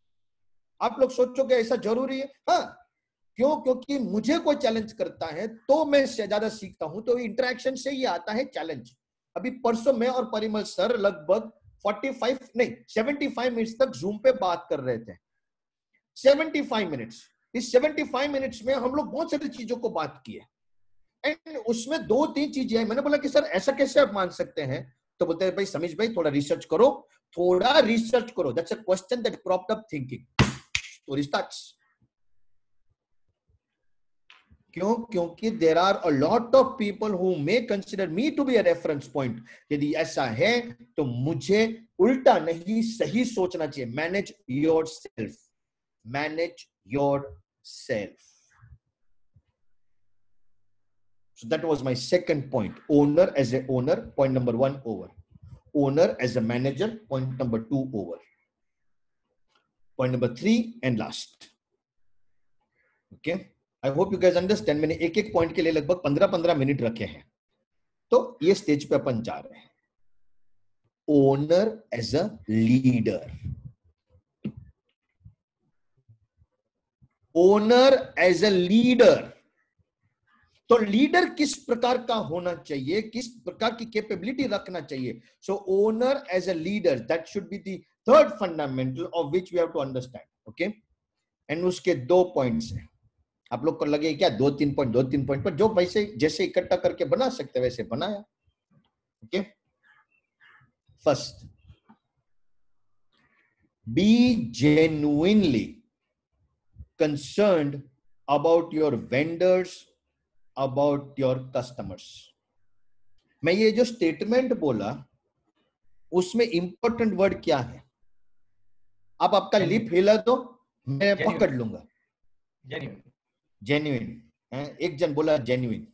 आप लोग सोचोगे ऐसा जरूरी है? हाँ, क्यों? क्योंकि मुझे कोई चैलेंज करता है तो मैं ज्यादा सीखता हूं, तो इंटरेक्शन से ही आता है चैलेंज। अभी परसों मैं और परिमल सर लगभग 75 मिनट्स तक जूम पे बात कर रहे थे। 75 मिनट्स। इस 75 मिनट्स में हम लोग बहुत सारी चीजों को बात की है, एंड उसमें 2-3 चीजें हैं। मैंने बोला कि सर ऐसा कैसे आप मान सकते हैं? तो बोलते हैं भाई समीश भाई थोड़ा रिसर्च करो, that's a question that propped up thinking. Story starts. क्यों? क्योंकि there are a lot of people who may consider me to be a reference point. यदि ऐसा है तो मुझे उल्टा नहीं सही सोचना चाहिए। Manage your self, manage your self. So that was my second point. Owner as a owner, point number 1 over. Owner as a manager, point number 2 over. Point number 3 and last. Okay. I hope you guys understand. मैंने एक point के लिए लगभग 15-15 minute रखे हैं, तो ये stage पे अपन जा रहे हैं। Owner as a leader, owner as a leader. तो लीडर किस प्रकार का होना चाहिए, किस प्रकार की कैपेबिलिटी रखना चाहिए? So owner as a leader, that should be the third fundamental of which we have to understand. Okay, and उसके 2 पॉइंट्स हैं। आप लोग को लगे क्या 2-3 पॉइंट पर जो पैसे जैसे इकट्ठा करके बना सकते वैसे बनाया। Okay, first, be genuinely concerned about your vendors, about your customers. मैं ये जो स्टेटमेंट बोला उसमें इंपॉर्टेंट वर्ड क्या है? आप आपका लिप हिला दो, मैं पकड़ लूंगा। जेन्युइन। एक जन बोला जेन्युइन।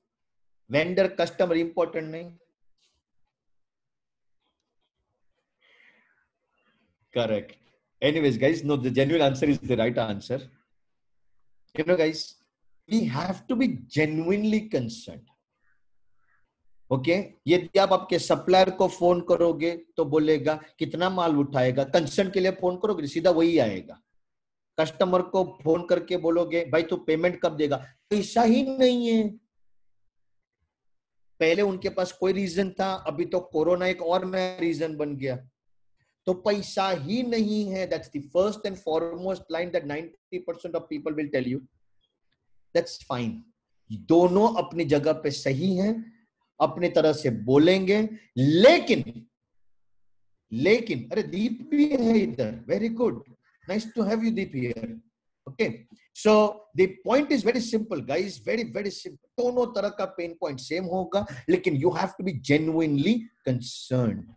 वेंडर कस्टमर इंपॉर्टेंट नहीं? Correct. Anyways guys, no, the genuine answer is the right answer. You know guys, we have to be genuinely concerned. Okay, यदि आप आपके सप्लायर को फोन करोगे तो बोलेगा कितना माल उठाएगा, कंसर्न के लिए फोन करोगे सीधा वही आएगा। कस्टमर को फोन करके बोलोगे भाई तू पेमेंट कब देगा, पैसा ही नहीं है। पहले उनके पास कोई रीजन था, अभी तो कोरोना एक और नया रीजन बन गया, तो पैसा ही नहीं है। That's the first and foremost line that 90% of people will tell you. That's fine. दोनों अपनी जगह पे सही हैं, अपनी तरह से बोलेंगे, लेकिन अरे दीप भी है इधर, very good, nice to have you Deep हियर। Okay, so the point is very simple guys, very very simple. दोनों तरह का पेन पॉइंट सेम होगा, लेकिन you have to be genuinely concerned.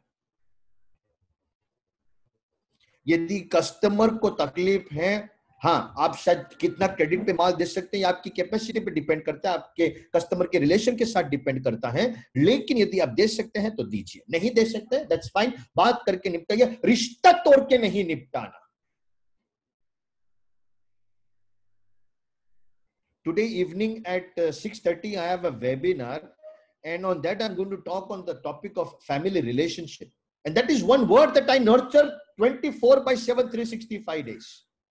यदि कस्टमर को तकलीफ है, हाँ, आप शायद कितना क्रेडिट पे माल दे सकते हैं, आपकी कैपेसिटी पे डिपेंड करता है, आपके कस्टमर के रिलेशन के साथ डिपेंड करता है। लेकिन यदि आप दे सकते हैं तो दीजिए, नहीं दे सकते दैट्स फाइन, बात करके निपटाइए, रिश्ता तोड़ के नहीं निपटाना। Today evening at 6:30 I have a webinar, and on that I'm going to talk on the topic of family relationship, and that is one word that I nurture 24/7 365 days.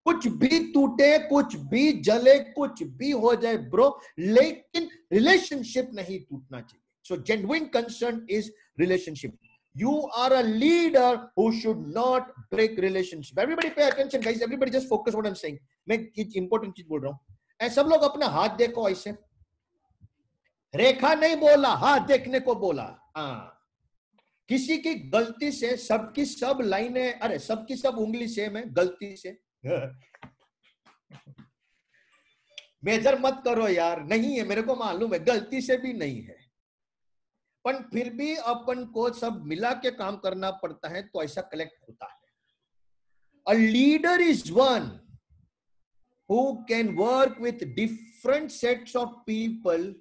कुछ भी टूटे, कुछ भी जले, कुछ भी हो जाए ब्रो, लेकिन रिलेशनशिप नहीं टूटना चाहिए। सो genuine concern is relationship. You are a leader who should not break relationship. Everybody pay attention, guys. Everybody just focus what I'm saying. मैं एक important चीज बोल रहा हूँ. ऐसे सब लोग अपना हाथ देखो ऐसे. रेखा नहीं बोला, हाथ देखने को बोला. हाँ. किसी की गलती से सबकी सब लाइनें, अरे सबकी सब उंगली सेम है, गलती से. मेजर मत करो यार, नहीं है, मेरे को मालूम है, गलती से भी नहीं है, पर फिर भी अपन को सब मिला के काम करना पड़ता है, तो ऐसा कलेक्ट होता है. A leader is one who can work with different sets of people,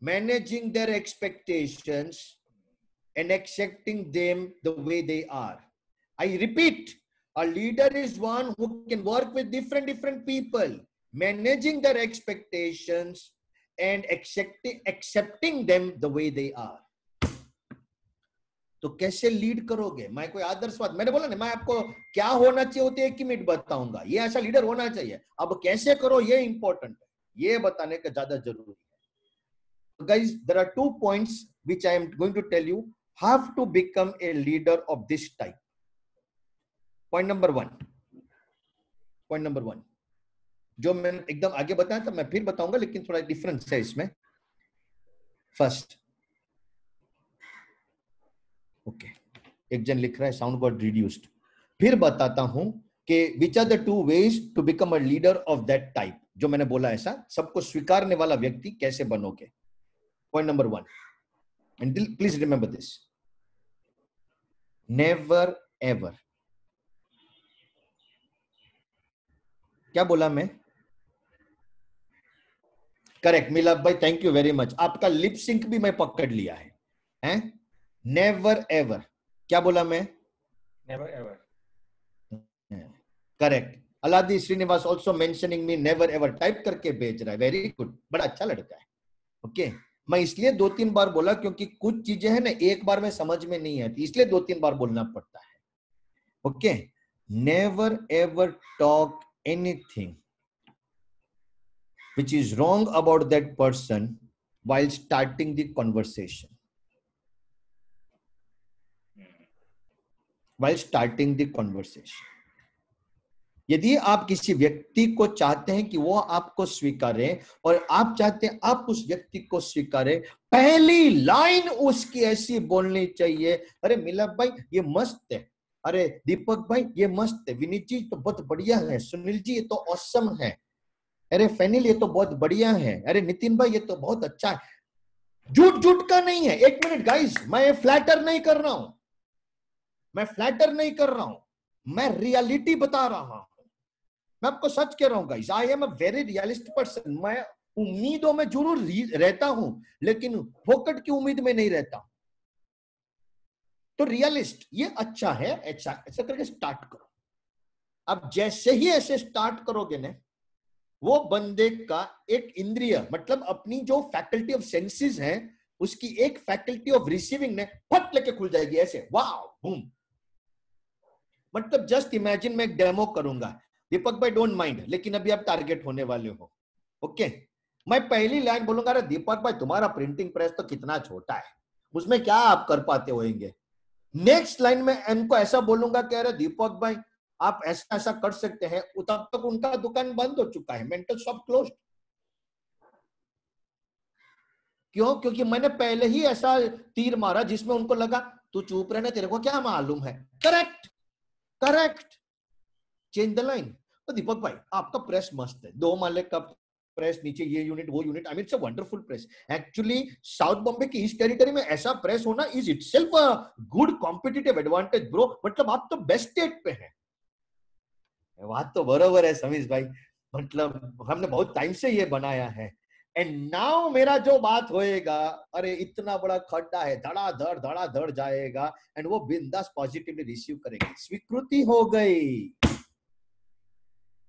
managing their expectations and accepting them the way they are. I repeat, a leader is one who can work with different people, managing their expectations and accepting them the way they are. तो कैसे lead करोगे? मैं कोई आदर्शवाद, मैंने बोला ना, मैं आपको क्या होना चाहिए होते 1 मिनट बताऊंगा, ये ऐसा लीडर होना चाहिए. अब कैसे करो ये इंपॉर्टेंट है, ये बताने का ज्यादा जरूरी है. Guys, there are 2 points which I am going to tell you how to become a leader of this type. Point number 1, जो मैंने एकदम आगे बताया था, मैं फिर बताऊंगा, लेकिन थोड़ा डिफरेंस है इसमें. फर्स्ट, ओके, एक जन लिख रहा है साउंड वर्ड रिड्यूस्ड. फिर बताता हूं कि which are the 2 ways to become a leader of that type. जो मैंने बोला ऐसा सबको स्वीकारने वाला व्यक्ति कैसे बनोगे. Point number 1, and please remember this, never ever. क्या बोला मैं? करेक्ट मिलाप भाई, थैंक यू वेरी मच. आपका लिप सिंक भी मैं पकड़ लिया है, हैं? Never ever. क्या बोला मैं? Never ever. Correct. Aladi Srinivas also mentioning me never ever, type करके भेज रहा है. वेरी गुड, बड़ा अच्छा लड़का है. ओके, मैं इसलिए 2-3 बार बोला क्योंकि कुछ चीजें हैं ना एक बार में समझ में नहीं आती, इसलिए 2-3 बार बोलना पड़ता है. Okay, never ever talk anything which is wrong about that person while starting the conversation. यदि आप किसी व्यक्ति को चाहते हैं कि वो आपको स्वीकारे और आप चाहते हैं आप उस व्यक्ति को स्वीकारे, पहली लाइन उसकी ऐसी बोलनी चाहिए, अरे मिलाप भाई ये मस्त है, अरे दीपक भाई ये मस्त है, विनीत जी तो बहुत बढ़िया है, सुनील जी ये तो ऑसम है, अरे फैनिल ये तो बहुत बढ़िया है, अरे नितिन भाई ये तो बहुत अच्छा है. झूठ का नहीं है. 1 मिनट गाइस, मैं फ्लैटर नहीं कर रहा हूं, मैं रियलिटी बता रहा हूं, मैं आपको सच कह रहा हूं guys. I am a very realistic person. मैं उम्मीदों में जरूर रहता हूं, लेकिन फोकट की उम्मीद में नहीं रहता. तो रियलिस्ट ये अच्छा है, ऐसा करके स्टार्ट करो. अब जैसे ही ऐसे स्टार्ट करोगे ना, वो बंदे का एक इंद्रिय, मतलब अपनी जो फैकल्टी ऑफ सेंसेस है, उसकी एक फैकल्टी ऑफ रिसीविंग ने फट लेके खुल जाएगी ऐसे, वाव बूम. मतलब जस्ट इमेजिन, मैं एक डेमो करूंगा, दीपक भाई डोंट माइंड, लेकिन अभी आप टारगेट होने वाले हो. ओके, मैं पहली लाइन बोलूंगा, अरे दीपक भाई तुम्हारा प्रिंटिंग प्रेस तो कितना छोटा है, उसमें क्या आप कर पाते होंगे. नेक्स्ट लाइन में इनको ऐसा बोलूंगा कि अरे दीपक भाई आप ऐसा कर सकते हैं, तब तक उनका दुकान बंद हो चुका है, मेंटल शॉप क्लोज्ड. क्यों? क्योंकि मैंने पहले ही ऐसा तीर मारा जिसमें उनको लगा तू चुप रहना, तेरे को क्या मालूम है. Correct, change the line. तो दीपक भाई आपका प्रेस मस्त है, 2 माले का प्रेस, नीचे ये यूनिट वो unit, I mean it's a wonderful press. Actually south Bombay की ईस्ट टेरिटरी में ऐसा प्रेस होना is itself a good competitive advantage bro. मतलब आप तो बेस्ट स्टेट पे हैं. बात तो बरोबर है समीश भाई, मतलब हमने बहुत टाइम से ये बनाया है. एंड नाउ मेरा जो बात होएगा, अरे इतना बड़ा खड्डा है, धड़ाधड़ जाएगा, एंड वो बिंदास पॉजिटिवली रिसीव करेंगे. स्वीकृति हो गई,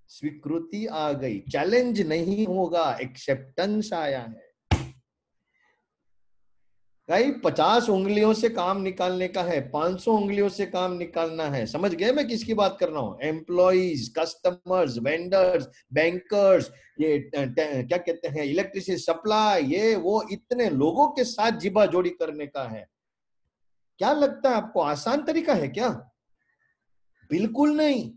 स्वीकृति आ गई, चैलेंज नहीं होगा, एक्सेप्टेंस आया है. भाई 50 उंगलियों से काम निकालने का है, 500 उंगलियों से काम निकालना है. समझ गए मैं किसकी बात कर रहा हूं? एम्प्लॉइज, कस्टमर्स, वेंडर्स, बैंकर्स, ये क्या कहते हैं, इलेक्ट्रिसिटी सप्लाई, ये वो, इतने लोगों के साथ जिबा जोड़ी करने का है. क्या लगता है आपको आसान तरीका है क्या? बिल्कुल नहीं।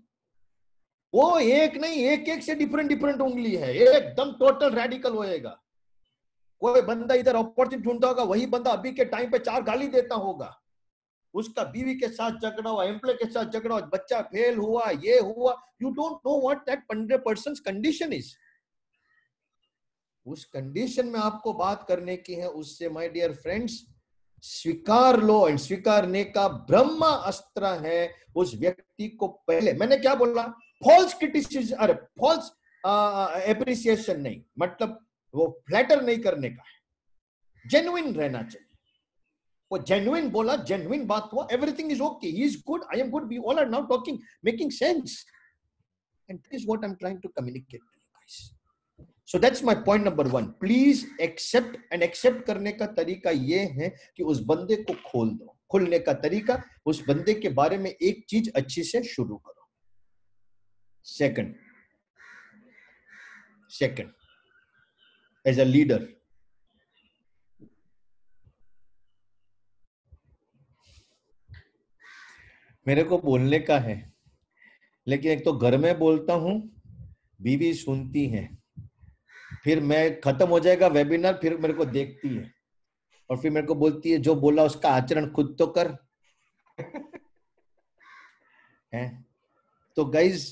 वो एक नहीं, एक एक से डिफरेंट डिफरेंट उंगली है, एकदम टोटल रेडिकल होएगा। कोई बंदा इधर अपॉर्चुनिटी ढूंढता होगा, वही बंदा अभी के टाइम पे 4 गाली देता होगा। उसका बीवी के साथ झगड़ा हुआ, एम्प्लॉय के साथ झगड़ा हुआ, बच्चा फेल हुआ, ये हुआ। You don't know what that 100% condition is. उस कंडीशन में आपको बात करने की है, उससे माय डियर फ्रेंड्स स्वीकार लो। एंड स्वीकारने का ब्रह्मा अस्त्र है उस व्यक्ति को। पहले मैंने क्या बोला, फॉल्स क्रिटिसिज्म, अरे फॉल्स एप्रिसिएशन नहीं, मतलब वो फ्लैटर नहीं करने का है, जेन्युइन रहना चाहिए। वो जेन्युइन बोला, जेन्युइन बात हुआ, everything is okay, he is good, I am good, we all are now talking, making sense, and this is what I am trying to communicate to you guys. So that's my point number 1. Please accept, and accept करने का तरीका ये है कि उस बंदे को खोल दो। खुलने का तरीका, उस बंदे के बारे में एक चीज अच्छी से शुरू करो। Second, as a leader, मेरे को बोलने का है, लेकिन एक तो घर में बोलता हूं, बीवी सुनती है, फिर मैं खत्म हो जाएगा वेबिनार, फिर मेरे को देखती है और फिर मेरे को बोलती है जो बोला उसका आचरण खुद तो कर। है तो guys,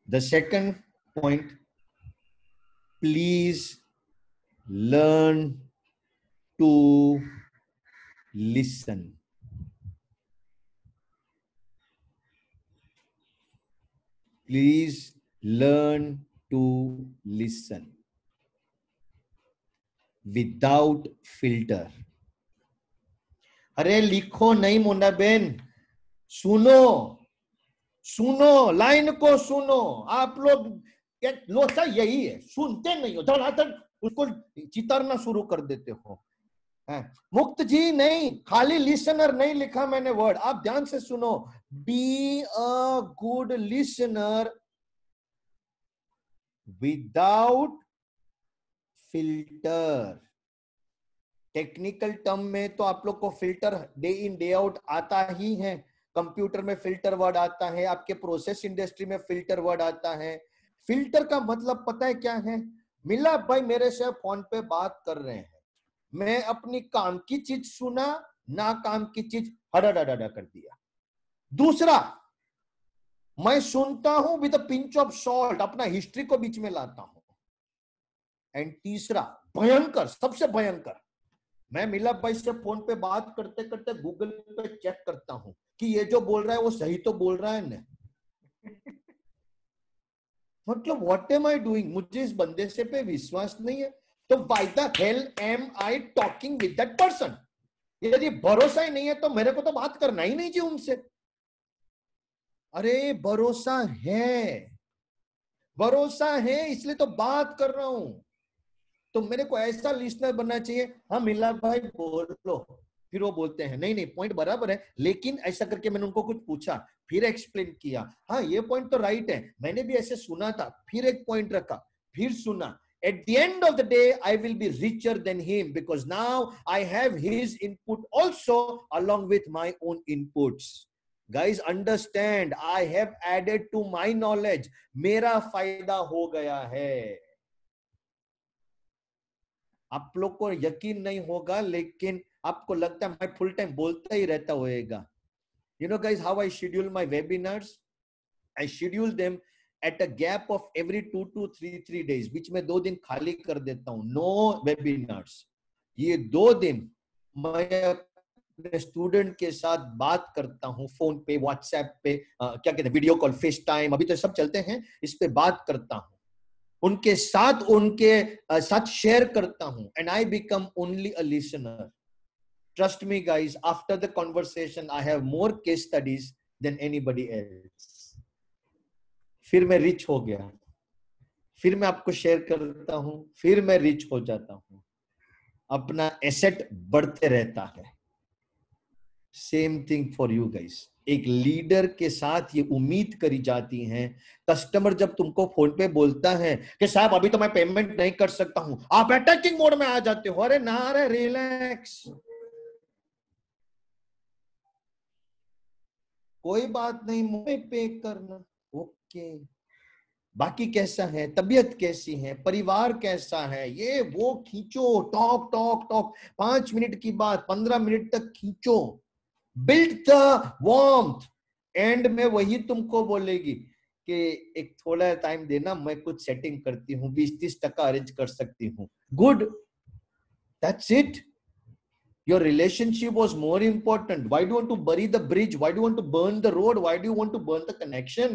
the second point, please learn to listen. Please learn to listen without filter. अरे लिखो नहीं मुन्ना बेन, सुनो, सुनो, लाइन को सुनो। आप लोग लोचा यही है, सुनते नहीं हो, धड़ाधड़ उसको चितारना शुरू कर देते हो। मुक्त जी नहीं, खाली लिसनर नहीं लिखा मैंने वर्ड, आप ध्यान से सुनो। Be a good listener without filter. Technical term में तो आप लोग को filter day in day out आता ही है। कंप्यूटर में फिल्टर वर्ड आता है, आपके प्रोसेस इंडस्ट्री में फिल्टर वर्ड आता है। फिल्टर का मतलब पता है क्या है? मिला भाई मेरे से फोन पे बात कर रहे हैं, मैं अपनी काम की चीज सुना, ना काम की चीज हड़ा कर दिया। दूसरा, मैं सुनता हूं with a pinch of salt, अपना हिस्ट्री को बीच में लाता हूं। एंड तीसरा, भयंकर, सबसे भयंकर, मैं मिलाप भाई से फोन पे बात करते करते गूगल पे चेक करता हूं कि ये जो बोल रहा है वो सही तो बोल रहा है ना। मतलब व्हाट एम आई डूइंग? मुझे इस बंदे से पे विश्वास नहीं है, तो why the hell am I talking with that person? यदि भरोसा ही नहीं है तो मेरे को तो बात करना ही नहीं चाहिए उनसे। अरे भरोसा है, भरोसा है इसलिए तो बात कर रहा हूं। तो मेरे को ऐसा लिसनर बनना चाहिए, हाँ मिला भाई बोलो, फिर वो बोलते हैं नहीं नहीं पॉइंट बराबर है, लेकिन ऐसा करके मैंने उनको कुछ पूछा, फिर एक्सप्लेन किया, हाँ ये पॉइंट तो राइट है, मैंने भी ऐसे सुना था, फिर एक पॉइंट रखा, फिर सुना। At the end of the day, I will be richer than him because now I have his input also along with my own inputs. Guys, understand, I have added to my knowledge. मेरा फायदा हो गया है। आप लोग को यकीन नहीं होगा, लेकिन आपको लगता है मैं फुल टाइम बोलता ही रहता होएगा। You know guys, how I schedule my webinars? I schedule them at a gap of every 2 to 3 days. बीच में 2 दिन खाली कर देता हूँ, no webinars। ये 2 दिन मैं अपने स्टूडेंट के साथ बात करता हूँ, फोन पे, व्हाट्सएप पे, क्या कहते हैं, वीडियो कॉल, फेस टाइम, अभी तो सब चलते हैं, इस पे बात करता हूँ, उनके साथ शेयर करता हूं, and I become only a listener. Trust me guys, after the conversation I have more case studies then anybody else. फिर मैं रिच हो गया, फिर मैं आपको शेयर करता हूं, फिर मैं रिच हो जाता हूं, अपना एसेट बढ़ते रहता है। Same thing for you guys. एक लीडर के साथ ये उम्मीद करी जाती है, कस्टमर जब तुमको फोन पे बोलता है कि साहब अभी तो मैं पेमेंट नहीं कर सकता हूं, आप अटैकिंग मोड में आ जाते हो। अरे ना रे, रिलैक्स, कोई बात नहीं, मुझे पे करना, ओके। बाकी कैसा है, तबीयत कैसी है, परिवार कैसा है, ये वो खींचो, टॉक टॉक टॉक, 5 मिनट की बात 15 मिनट तक खींचो, बिल्ड द वार्मथ। एंड में वही तुमको बोलेगी कि एक थोड़ा टाइम देना, मैं कुछ सेटिंग करती हूँ, 20-30% अरेंज कर सकती हूँ। Good, that's it. Your relationship was more important. Why do you want to bury the bridge? Why do you want to burn the road? Why do you want to burn the connection?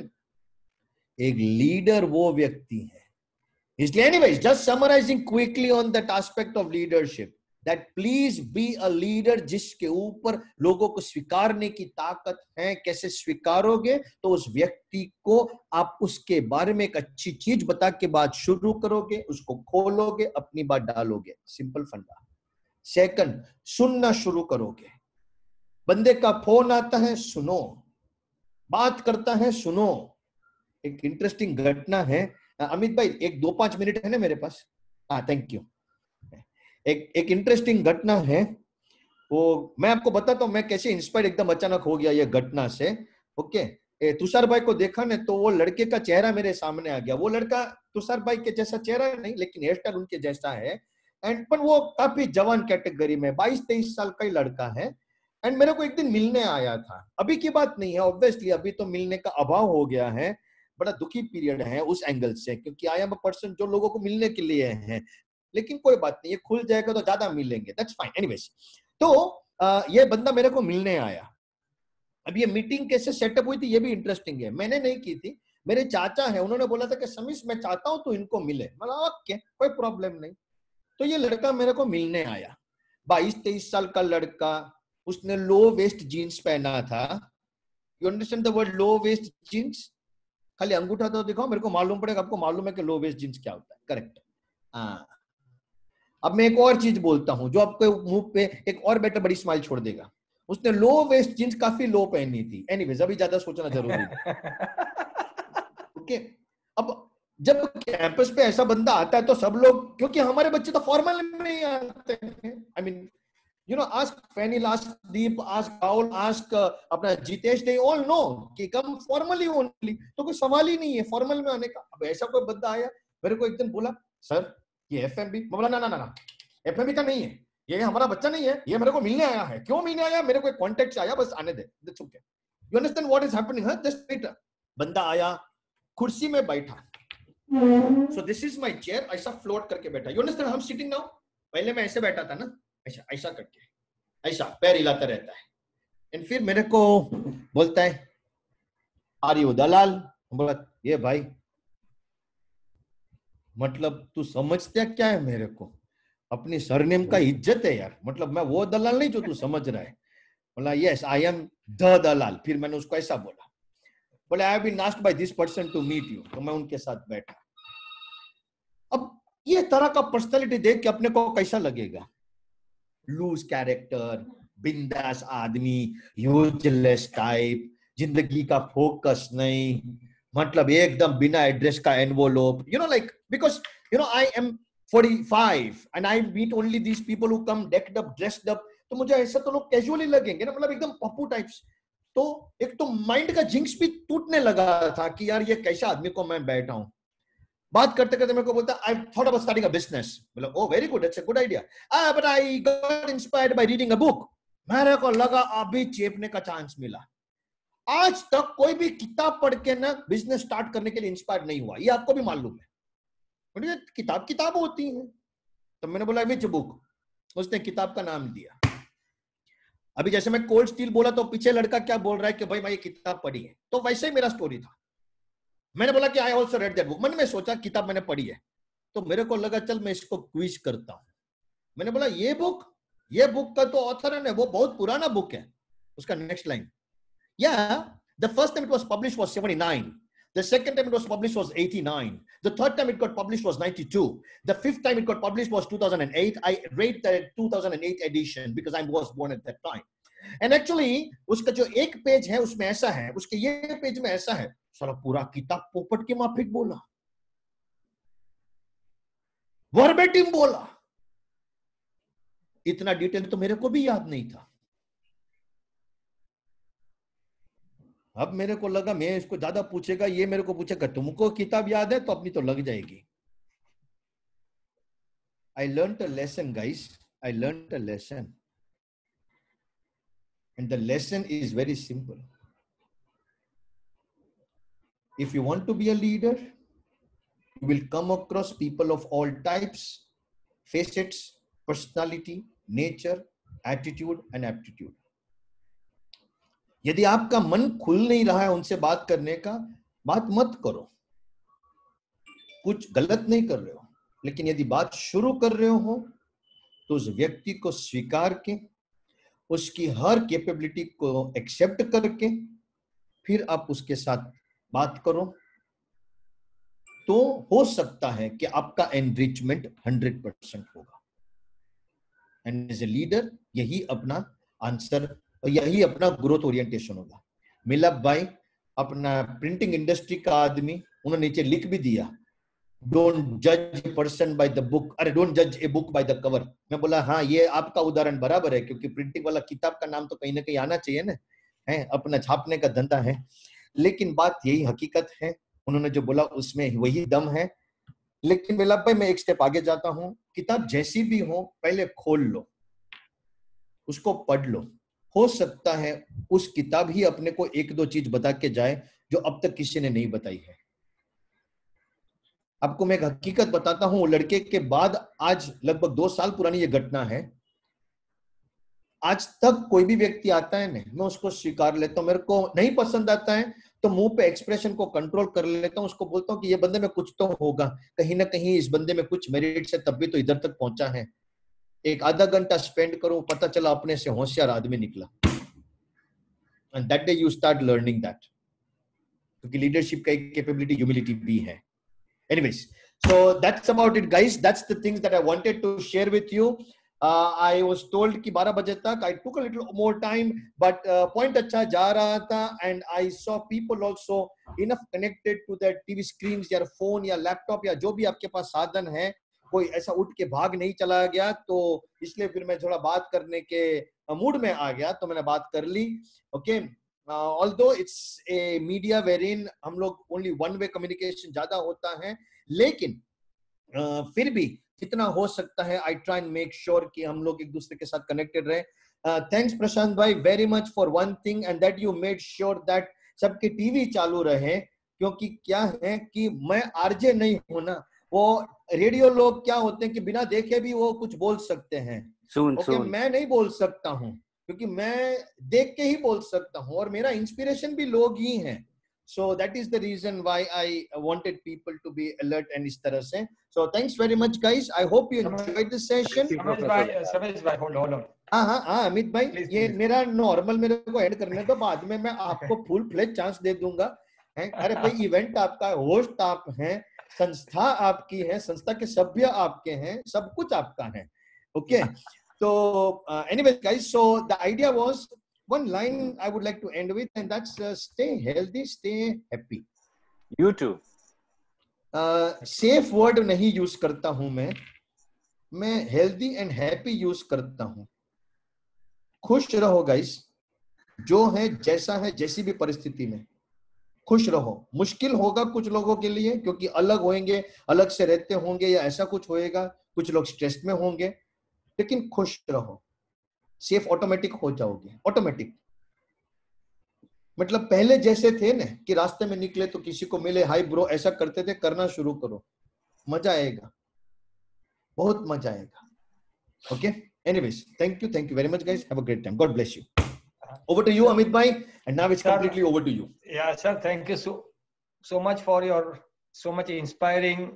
एक leader वो व्यक्ति है। इसलिए anyways, just summarizing quickly on that aspect of leadership, that please be a leader जिसके ऊपर लोगों को स्वीकारने की ताकत है। कैसे स्वीकारोगे? तो उस व्यक्ति को आप उसके बारे में एक अच्छी चीज बता के बात शुरू करोगे, उसको खोलोगे, अपनी बात डालोगे। सिंपल फंडा। सेकंड, सुनना शुरू करोगे। बंदे का फोन आता है, सुनो। बात करता है, सुनो। एक इंटरेस्टिंग घटना है, अमित भाई, एक 2-5 मिनट है ना मेरे पास? हाँ, थैंक यू। एक इंटरेस्टिंग घटना है, वो मैं आपको बताता हूँ मैं कैसे इंस्पायर एकदम अचानक हो गया ये घटना से। ओके, तुषार भाई को देखा ने तो वो लड़के का चेहरा मेरे सामने आ गया। वो लड़का तुषार भाई के जैसा चेहरा नहीं, लेकिन हेयर स्टाइल उनके जैसा है। एंड पर वो काफी जवान कैटेगरी में, 22-23 साल का ही लड़का है। एंड मेरे को एक दिन मिलने आया था। अभी की बात नहीं है, ऑब्वियसली अभी तो मिलने का अभाव हो गया है। बड़ा दुखी पीरियड है उस एंगल से, क्योंकि आई एम अ पर्सन जो लोगों को मिलने के लिए है। लेकिन कोई बात नहीं, ये खुल जाएगा तो ज्यादा मिलेंगे, दैट्स फाइन। एनीवेज, तो ये बंदा मेरे को मिलने आया। अब ये मीटिंग कैसे सेटअप हुई थी ये भी इंटरेस्टिंग है। मैंने नहीं की थी, मेरे चाचा है, उन्होंने बोला था कि समीश मैं चाहता हूं तो इनको मिले। बोला ओके, कोई प्रॉब्लम नहीं। तो ये लड़का मेरे को मिलने आया, 22-23 साल का लड़का। उसने लो वेस्ट जीन्स पहना था। You understand the word low waist jeans? खाली अंगूठा तो दिखाओ, मेरे को मालूम पड़ेगा आपको मालूम है कि लो वेस्ट जीन्स क्या होता है। करेक्ट। हाँ, अब मैं एक और चीज बोलता हूं जो आपके मुंह पे एक और बेटर बड़ी स्माइल छोड़ देगा। उसने लो वेस्ट जींस काफी लो पहनी थी। एनीवेज, अभी ज्यादा सोचना जरूरी नहीं। ओके, अब जब कैंपस पे ऐसा बंदा आता है तो सब लोग, क्योंकि हमारे बच्चे तो फॉर्मल में ही आते हैं। I mean, you know, ask फैनिल, ask Deep, ask Rahul, ask अपना जितेश, दे ऑल नो कि कम फॉर्मली ओनली। तो कोई सवाल ही नहीं है फॉर्मल में आने का। अब ऐसा कोई बंदा आया, मेरे को एक दिन बोला, सर ये एफएमबी। मैं बोला ना ना ना ना, एफएमबी का नहीं है, ये हमारा बच्चा नहीं है, ये मेरे को मिलने आया है। क्यों मिलने आया? मेरे को कॉन्टेक्ट से आया, बस आने दे, that's okay. You understand what is happening? Just wait. बंदा आया, कुर्सी में बैठा, so this is my chair, ऐसा फ्लोट करके बैठा। यू अंडरस्टैंड हम सिटिंग नाउ? पहले मैं ऐसे बैठा था ना, ऐसा ऐसा करके, ऐसा पैर हिलाता रहता है। एंड फिर मेरे को बोलता है, आर यू दलाल? बोला, ये भाई, मतलब तू समझता क्या है मेरे को? अपनी सरनेम का इज्जत है यार, मतलब मैं वो दलाल नहीं जो तू समझ रहा है। बोला, यस आई एम द दलाल। फिर मैंने उसको ऐसा बोला, बोले I have been asked by this person to meet you. तो मैं उनके साथ बैठा। अब ये तरह का पर्सनालिटी देख के अपने को कैसा लगेगा? लूज कैरेक्टर, बिंदास आदमी, यूजलेस टाइप, जिंदगी का फोकस नहीं, मतलब एकदम बिना एड्रेस का envelope, you know, like, because you know I am 45 and I meet only these people who come decked up, dressed up. तो मुझे ऐसा तो लोग कैजुअली लगेंगे ना, मतलब एकदम पप्पू टाइप्स। तो एक तो माइंड का जिंक्स भी टूटने लगा था कि यार ये कैसा आदमी को मैं बैठा हूं। बात करते करते मेरे को बोलता, I thought about starting a business. बोला, oh very good, it's a good idea, but I got inspired by reading a book. मेरे को लगा अभी चेपने का चांस मिला। आज तक कोई भी किताब पढ़ के ना बिजनेस स्टार्ट करने के लिए इंस्पायर्ड नहीं हुआ, ये आपको भी मालूम है। किताब होती है। तो मैंने बोला, विच बुक? उसने किताब का नाम दिया। अभी जैसे मैं कोल्ड स्टील बोला तो पीछे लड़का क्या बोल रहा है कि भाई मैं ये किताब पढ़ी है। तो वैसे ही मेरा स्टोरी था। मैंने बोला कि I also read that book. मन में सोचा किताब मैंने पढ़ी है। तो मेरे को लगा चल मैं इसको क्विज करता हूं। मैंने बोला, ये बुक का तो ऑथर है ना, वो बहुत पुराना बुक है। उसका next line, yeah, the first time it was published was 79. The second time it was published was 89. The third time it got published was 92. The fifth time it got published was 2008. I rate the 2008 edition because I was born at that time. And actually, उसका जो एक page है उसमें ऐसा है, उसके ये page में ऐसा है। साला पूरा किताब पोपट के माफिक बोला, वर्बेटिम बोला। इतना डिटेल तो मेरे को भी याद नहीं था। अब मेरे को लगा मैं इसको ज्यादा पूछेगा, ये मेरे को पूछेगा तुमको किताब याद है, तो अपनी तो लग जाएगी. I learned a lesson, guys. I learned a lesson. And the lesson is very simple. If you want to be a leader, you will come across people of all types, facets, personality, nature, attitude and aptitude. यदि आपका मन खुल नहीं रहा है उनसे बात करने का, बात मत करो. कुछ गलत नहीं कर रहे हो, लेकिन यदि बात शुरू कर रहे हो तो उस व्यक्ति को स्वीकार के, उसकी हर कैपेबिलिटी को एक्सेप्ट करके फिर आप उसके साथ बात करो, तो हो सकता है कि आपका एनरिचमेंट 100% होगा. एंड एज ए लीडर यही अपना आंसर, यही अपना ग्रोथ ओरिएंटेशन होगा. मिलाप भाई अपना प्रिंटिंग इंडस्ट्री का आदमी, उन्होंने नीचे लिख भी दिया, डोंट जज a person by the book, अरे डोंट जज a book by the cover. मैं बोला हाँ, ये आपका उदाहरण बराबर है, क्योंकि प्रिंटिंग वाला किताब का नाम तो कहीं ना कहीं आना चाहिए ना, है अपना छापने का धंधा है. लेकिन बात यही हकीकत है, उन्होंने जो बोला उसमें वही दम है. लेकिन मिलाप भाई मैं एक स्टेप आगे जाता हूँ. किताब जैसी भी हो पहले खोल लो, उसको पढ़ लो. हो सकता है उस किताब ही अपने को एक दो चीज बता के जाए जो अब तक किसी ने नहीं बताई है. आपको मैं एक हकीकत बताता हूं. लड़के के बाद आज लगभग 2 साल पुरानी ये घटना है. आज तक कोई भी व्यक्ति आता है ना, मैं उसको स्वीकार लेता हूं. मेरे को नहीं पसंद आता है तो मुंह पे एक्सप्रेशन को कंट्रोल कर लेता हूं. उसको बोलता हूं कि ये बंदे में कुछ तो होगा, कहीं ना कहीं इस बंदे में कुछ मेरिट्स है, तब भी तो इधर तक पहुंचा है. एक आधा घंटा स्पेंड करूं, पता चला अपने से होशियार आदमी निकला. And that day you start learning that, क्योंकि लीडरशिप का एक कैपेबिलिटी ह्यूमिलिटी भी है. Anyways, so that's about it, guys. That's the things that I wanted to share with you. I was told कि 12 बजे तक. I took a little more time, but point अच्छा जा रहा था, and I saw people also enough connected to their TV screens या phone या laptop या जो भी आपके पास साधन है. कोई ऐसा उठ के भाग नहीं चला गया, तो इसलिए फिर मैं थोड़ा बात करने के मूड में आ गया, तो मैंने बात कर ली. Okay. Although it's a media wherein हम लोग only one way communication ज्यादा होता है, लेकिन फिर भी जितना हो सकता है I try and make sure कि हम लोग एक दूसरे के साथ connected रहे. Thanks प्रशांत भाई very much for one thing, and that you made sure that सबके टीवी चालू रहे, क्योंकि क्या है कि मैं आरजे नहीं हूं ना. वो रेडियो लोग क्या होते हैं कि बिना देखे भी वो कुछ बोल सकते हैं. Okay, मैं नहीं बोल सकता हूं, क्योंकि मैं देख के ही बोल सकता हूं, और मेरा इंस्पिरेशन भी लोग ही हैं. So that is the reason why I wanted people to be alert and इस तरह से. So thanks very much, guys. I hope you enjoyed this session. Samesh bhai, hold on. हाँ अमित भाई, ये मेरा नॉर्मल मेरे को ऐड करने तो बाद में मैं आपको फुल फ्लेज चांस दे दूंगा. अरे भाई इवेंट आपका है, होस्ट आप हैं, संस्था आपकी है, संस्था के सभ्य आपके हैं, सब कुछ आपका है. Okay. So anyway, guys, so the idea was one line I would like to end with, and that's stay healthy, stay happy. You too. Safe word नहीं use करता हूं मैं healthy and happy use करता हूं. खुश रहो guys, जो है जैसा है, जैसी भी परिस्थिति में खुश रहो. मुश्किल होगा कुछ लोगों के लिए, क्योंकि अलग होंगे, अलग से रहते होंगे, या ऐसा कुछ होएगा, कुछ लोग स्ट्रेस में होंगे, लेकिन खुश रहो. सेफ ऑटोमेटिक हो जाओगे. ऑटोमेटिक मतलब पहले जैसे थे ना कि रास्ते में निकले तो किसी को मिले, हाय ब्रो, ऐसा करते थे, करना शुरू करो, मजा आएगा, बहुत मजा आएगा. Okay. Anyways, thank you very much guys. Have a great time. God bless you. Over to you, Amit bhai, and now it's completely over to you. Yeah, sir, thank you so much for your so much inspiring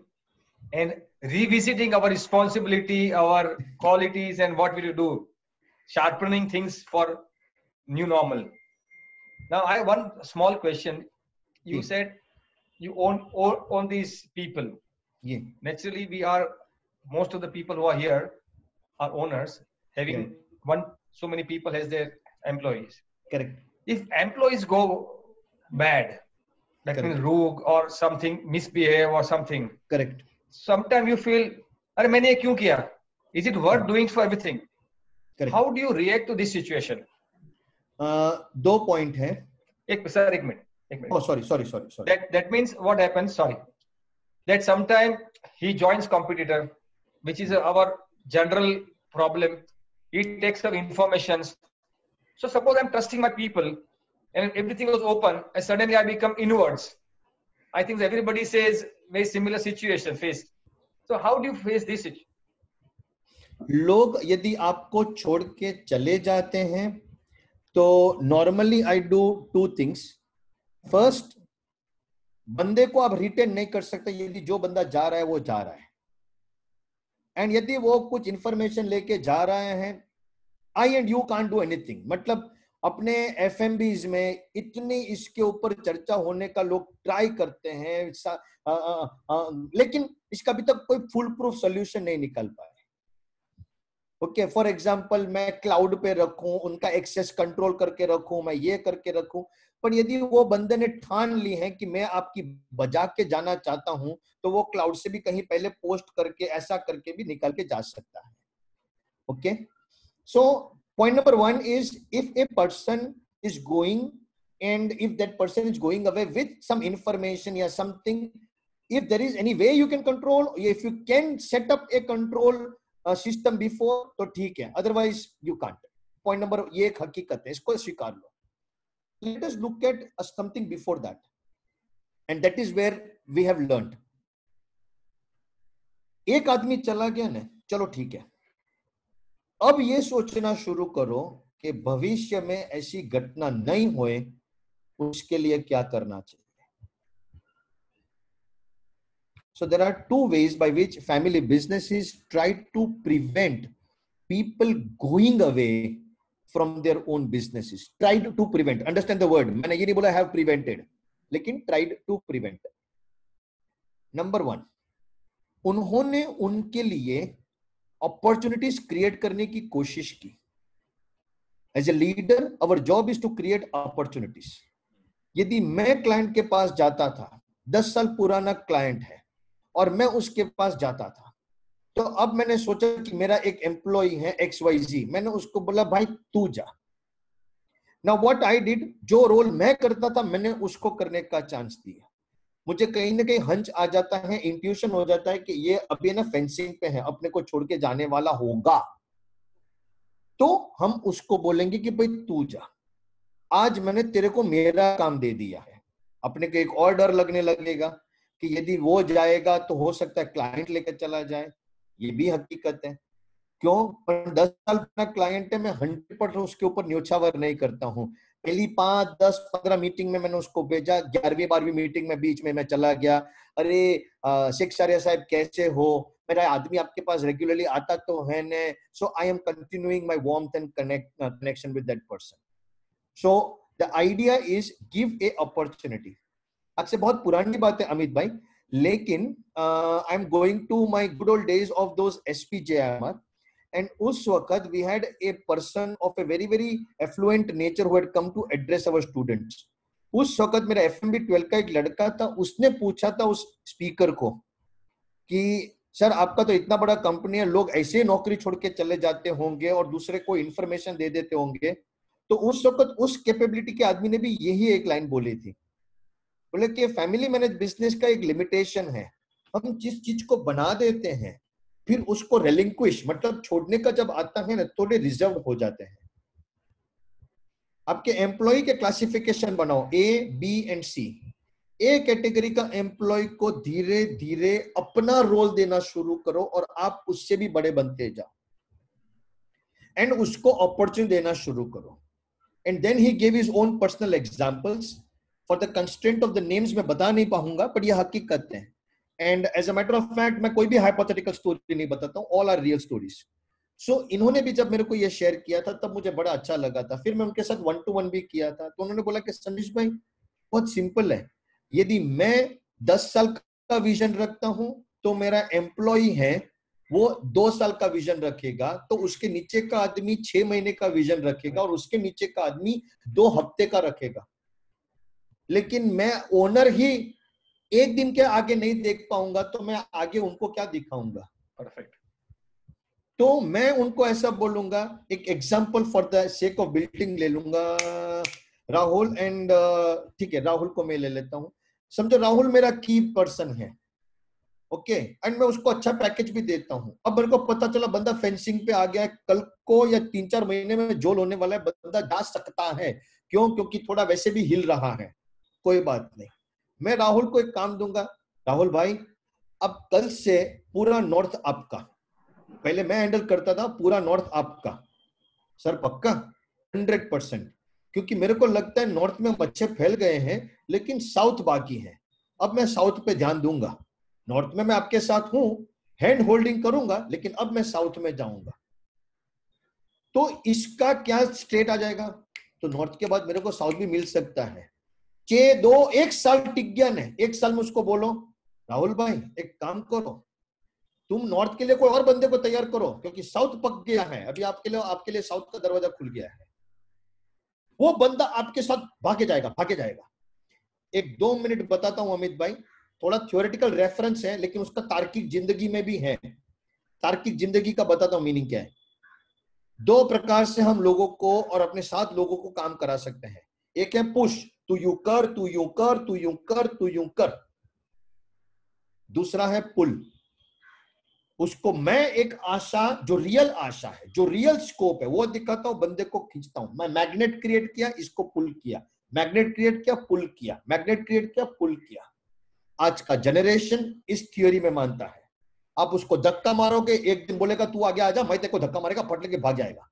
and revisiting our responsibility, our qualities, and what we do, sharpening things for new normal. Now I have one small question. You said you own these people. Yeah. Naturally, most of the people who are here are owners, having so many people as their employees. Correct. If employees go bad, that means rogue or something, misbehave or something. Correct. Sometimes you feel, अरे मैंने ये क्यों किया? Is it worth doing for everything? Correct. How do you react to this situation? 2 point है. एक minute. Oh, sorry. That means what happens? Sorry. That sometime he joins competitor, which is our general problem. He takes some informations. So suppose I'm trusting my people and everything was open and suddenly I become inwards. I think everybody says very similar situation faced. So how do you face this situation? लोग यदि आपको छोड़ के चले जाते हैं तो normally I do 2 things. First, बंदे को आप रिटेन नहीं कर सकते. यदि जो बंदा जा रहा है वो जा रहा है, एंड यदि वो कुछ इंफॉर्मेशन लेके जा रहे हैं, I and you can't do anything. मतलब अपने एफएमबीज में इतनी इसके ऊपर चर्चा होने का लोग ट्राई करते हैं, लेकिन इसका अभी तक कोई फुल प्रूफ सोल्यूशन नहीं निकल पाया. ओके, फॉर एग्जांपल मैं क्लाउड पे रखूं, उनका एक्सेस कंट्रोल करके रखूं, मैं ये करके रखूं, पर यदि वो बंदे ने ठान ली है कि मैं आपकी बजा के जाना चाहता हूं, तो वो क्लाउड से भी कहीं पहले पोस्ट करके ऐसा करके भी निकल के जा सकता है. Okay, so point number 1 is, if a person is going and if that person is going away with some information or something, if there is any way you can control, if you can set up a control system before, तो ठीक है, otherwise you can't. Point number, ये एक हकीकत है, इसको स्वीकार लो. Let us look at something before that, and that is where we have learned. एक आदमी चला गया ना, चलो ठीक है, अब ये सोचना शुरू करो कि भविष्य में ऐसी घटना नहीं होए, उसके लिए क्या करना चाहिए. So there are 2 ways by which family businesses try to prevent people going away from their own businesses. Tried to prevent. Understand the word. मैंने ये नहीं बोला have prevented, लेकिन tried to prevent. Number 1, उन्होंने उनके लिए अपॉर्चुनिटीज क्रिएट करने की कोशिश की. As a leader our job is to create opportunities. यदि मैं क्लाइंट के पास जाता था, 10 साल पुराना क्लाइंट है और मैं उसके पास जाता था, तो अब मैंने सोचा कि मेरा एक एम्प्लॉय है XYZ, मैंने उसको बोला भाई तू जा. नाउ व्हाट आई डिड, जो रोल मैं करता था मैंने उसको करने का चांस दिया. मुझे कहीं ना कहीं हंच आ जाता है, इंट्यूशन हो जाता है कि ये अभी ना फेंसिंग पे है, अपने को छोड़ के जाने वाला होगा, तो हम उसको बोलेंगे कि भाई तू जा, आज मैंने तेरे को मेरा काम दे दिया है. अपने को एक और डर लगने लगेगा कि यदि वो जाएगा तो हो सकता है क्लाइंट लेकर चला जाए. ये भी हकीकत है. क्यों? 10 साल पुराना क्लाइंट है, मैं 100% उसके ऊपर न्योछावर नहीं करता हूँ. पहली 5, 10, 15 मीटिंग में मैंने उसको भेजा, 11वीं 12वीं मीटिंग में बीच में मैं चला गया, अरे शेख शारिया साहब कैसे हो, मेरा आदमी आपके पास रेगुलरली आता तो है ने. So I am continuing my warmth and connection with that person. So the idea is give a opportunity. आज से बहुत पुरानी बात है अमित भाई, लेकिन I am going to my good old days of those SPJIMR. And उस वक्त we had a person of a very very affluent nature who had come to address our students. उस वक्त मेरा FMB 12 का एक लड़का था, उसने पूछा था उस स्पीकर को कि सर आपका तो इतना बड़ा कंपनी है, लोग ऐसे नौकरी छोड़ के चले जाते होंगे और दूसरे को इंफॉर्मेशन दे देते होंगे. तो उस वक्त उस कैपेबिलिटी के आदमी ने भी यही एक लाइन बोली थी, बोले कि फैमिली मैनेज बिजनेस का एक लिमिटेशन है, हम जिस चीज को बना देते हैं फिर उसको रेलिंक्विश मतलब छोड़ने का जब आता है ना, थोड़े रिजर्व हो जाते हैं. आपके एम्प्लॉय के क्लासिफिकेशन बनाओ A, B and C. A category का एम्प्लॉय को धीरे धीरे अपना रोल देना शुरू करो और आप उससे भी बड़े बनते जाओ एंड उसको अपॉर्चुनिटी देना शुरू करो. And then he give his own personal examples. For the constraint of the names मैं बता नहीं पाऊंगा, पर यह हकीकत है. And as a matter of fact मैं कोई भी हाइपोथेटिकल स्टोरी नहीं बताता हूँ, all are real stories. So इन्होंने भी जब मेरे को ये शेयर किया था तब मुझे बड़ा अच्छा लगा था. फिर मैं उनके साथ 1-to-1 भी किया था, तो उन्होंने बोला कि संदेश भाई बहुत सिंपल है, यदि मैं 10 साल का विजन रखता हूं तो मेरा एम्प्लॉय है वो 2 साल का विजन रखेगा, तो उसके नीचे का आदमी 6 महीने का विजन रखेगा और उसके नीचे का आदमी 2 हफ्ते का रखेगा. लेकिन मैं ओनर ही एक दिन के आगे नहीं देख पाऊंगा तो मैं आगे उनको क्या दिखाऊंगा. परफेक्ट. तो मैं उनको ऐसा बोलूंगा, एक example for the sake of building ले लूंगा. राहुल एंड ठीक है, राहुल को मैं ले लेता हूँ। समझो राहुल मेरा की पर्सन है, ओके, एंड मैं उसको अच्छा पैकेज भी देता हूँ। अब मेरे को पता चला बंदा फेंसिंग पे आ गया है, कल को या 3-4 महीने में जोल होने वाला है, बंदा जा सकता है। क्यों? क्योंकि थोड़ा वैसे भी हिल रहा है, कोई बात नहीं। मैं राहुल को एक काम दूंगा, राहुल भाई अब कल से पूरा नॉर्थ आपका, पहले मैं हैंडल करता था, पूरा नॉर्थ आपका। सर पक्का? 100%, क्योंकि मेरे को लगता है नॉर्थ में अच्छे फैल गए हैं लेकिन साउथ बाकी है। अब मैं साउथ पे ध्यान दूंगा। नॉर्थ में मैं आपके साथ हूं, हैंड होल्डिंग करूंगा, लेकिन अब मैं साउथ में जाऊंगा। तो इसका क्या स्टेट आ जाएगा? तो नॉर्थ के बाद मेरे को साउथ भी मिल सकता है। 1 साल टिक गया ना, 1 साल में उसको बोलो राहुल भाई एक काम करो, तुम नॉर्थ के लिए कोई और बंदे को तैयार करो, क्योंकि साउथ पक गया है, अभी आपके लिए साउथ का दरवाजा खुल गया है। वो बंदा आपके साथ भागे जाएगा। 1-2 मिनट बताता हूं अमित भाई, थोड़ा थ्योरेटिकल रेफरेंस है लेकिन उसका तार्किक जिंदगी में भी है। तार्किक जिंदगी का बताता हूं मीनिंग क्या है। 2 प्रकार से हम लोगों को और अपने साथ लोगों को काम करा सकते हैं। एक है पुश, तू यूं कर, तू यूं कर, तू यूं कर, तू यूं कर। दूसरा है पुल, उसको मैं एक आशा, जो रियल आशा है, जो रियल स्कोप है वो दिखाता हूं, बंदे को खींचता हूं। मैं मैग्नेट क्रिएट किया, इसको पुल किया, मैग्नेट क्रिएट किया, पुल किया, मैग्नेट क्रिएट किया, पुल किया। आज का जनरेशन इस थियोरी में मानता है। आप उसको धक्का मारोगे, एक दिन बोलेगा तू आगे आजा, मैं तेरे को धक्का मारेगा, फट लेके भाग जाएगा।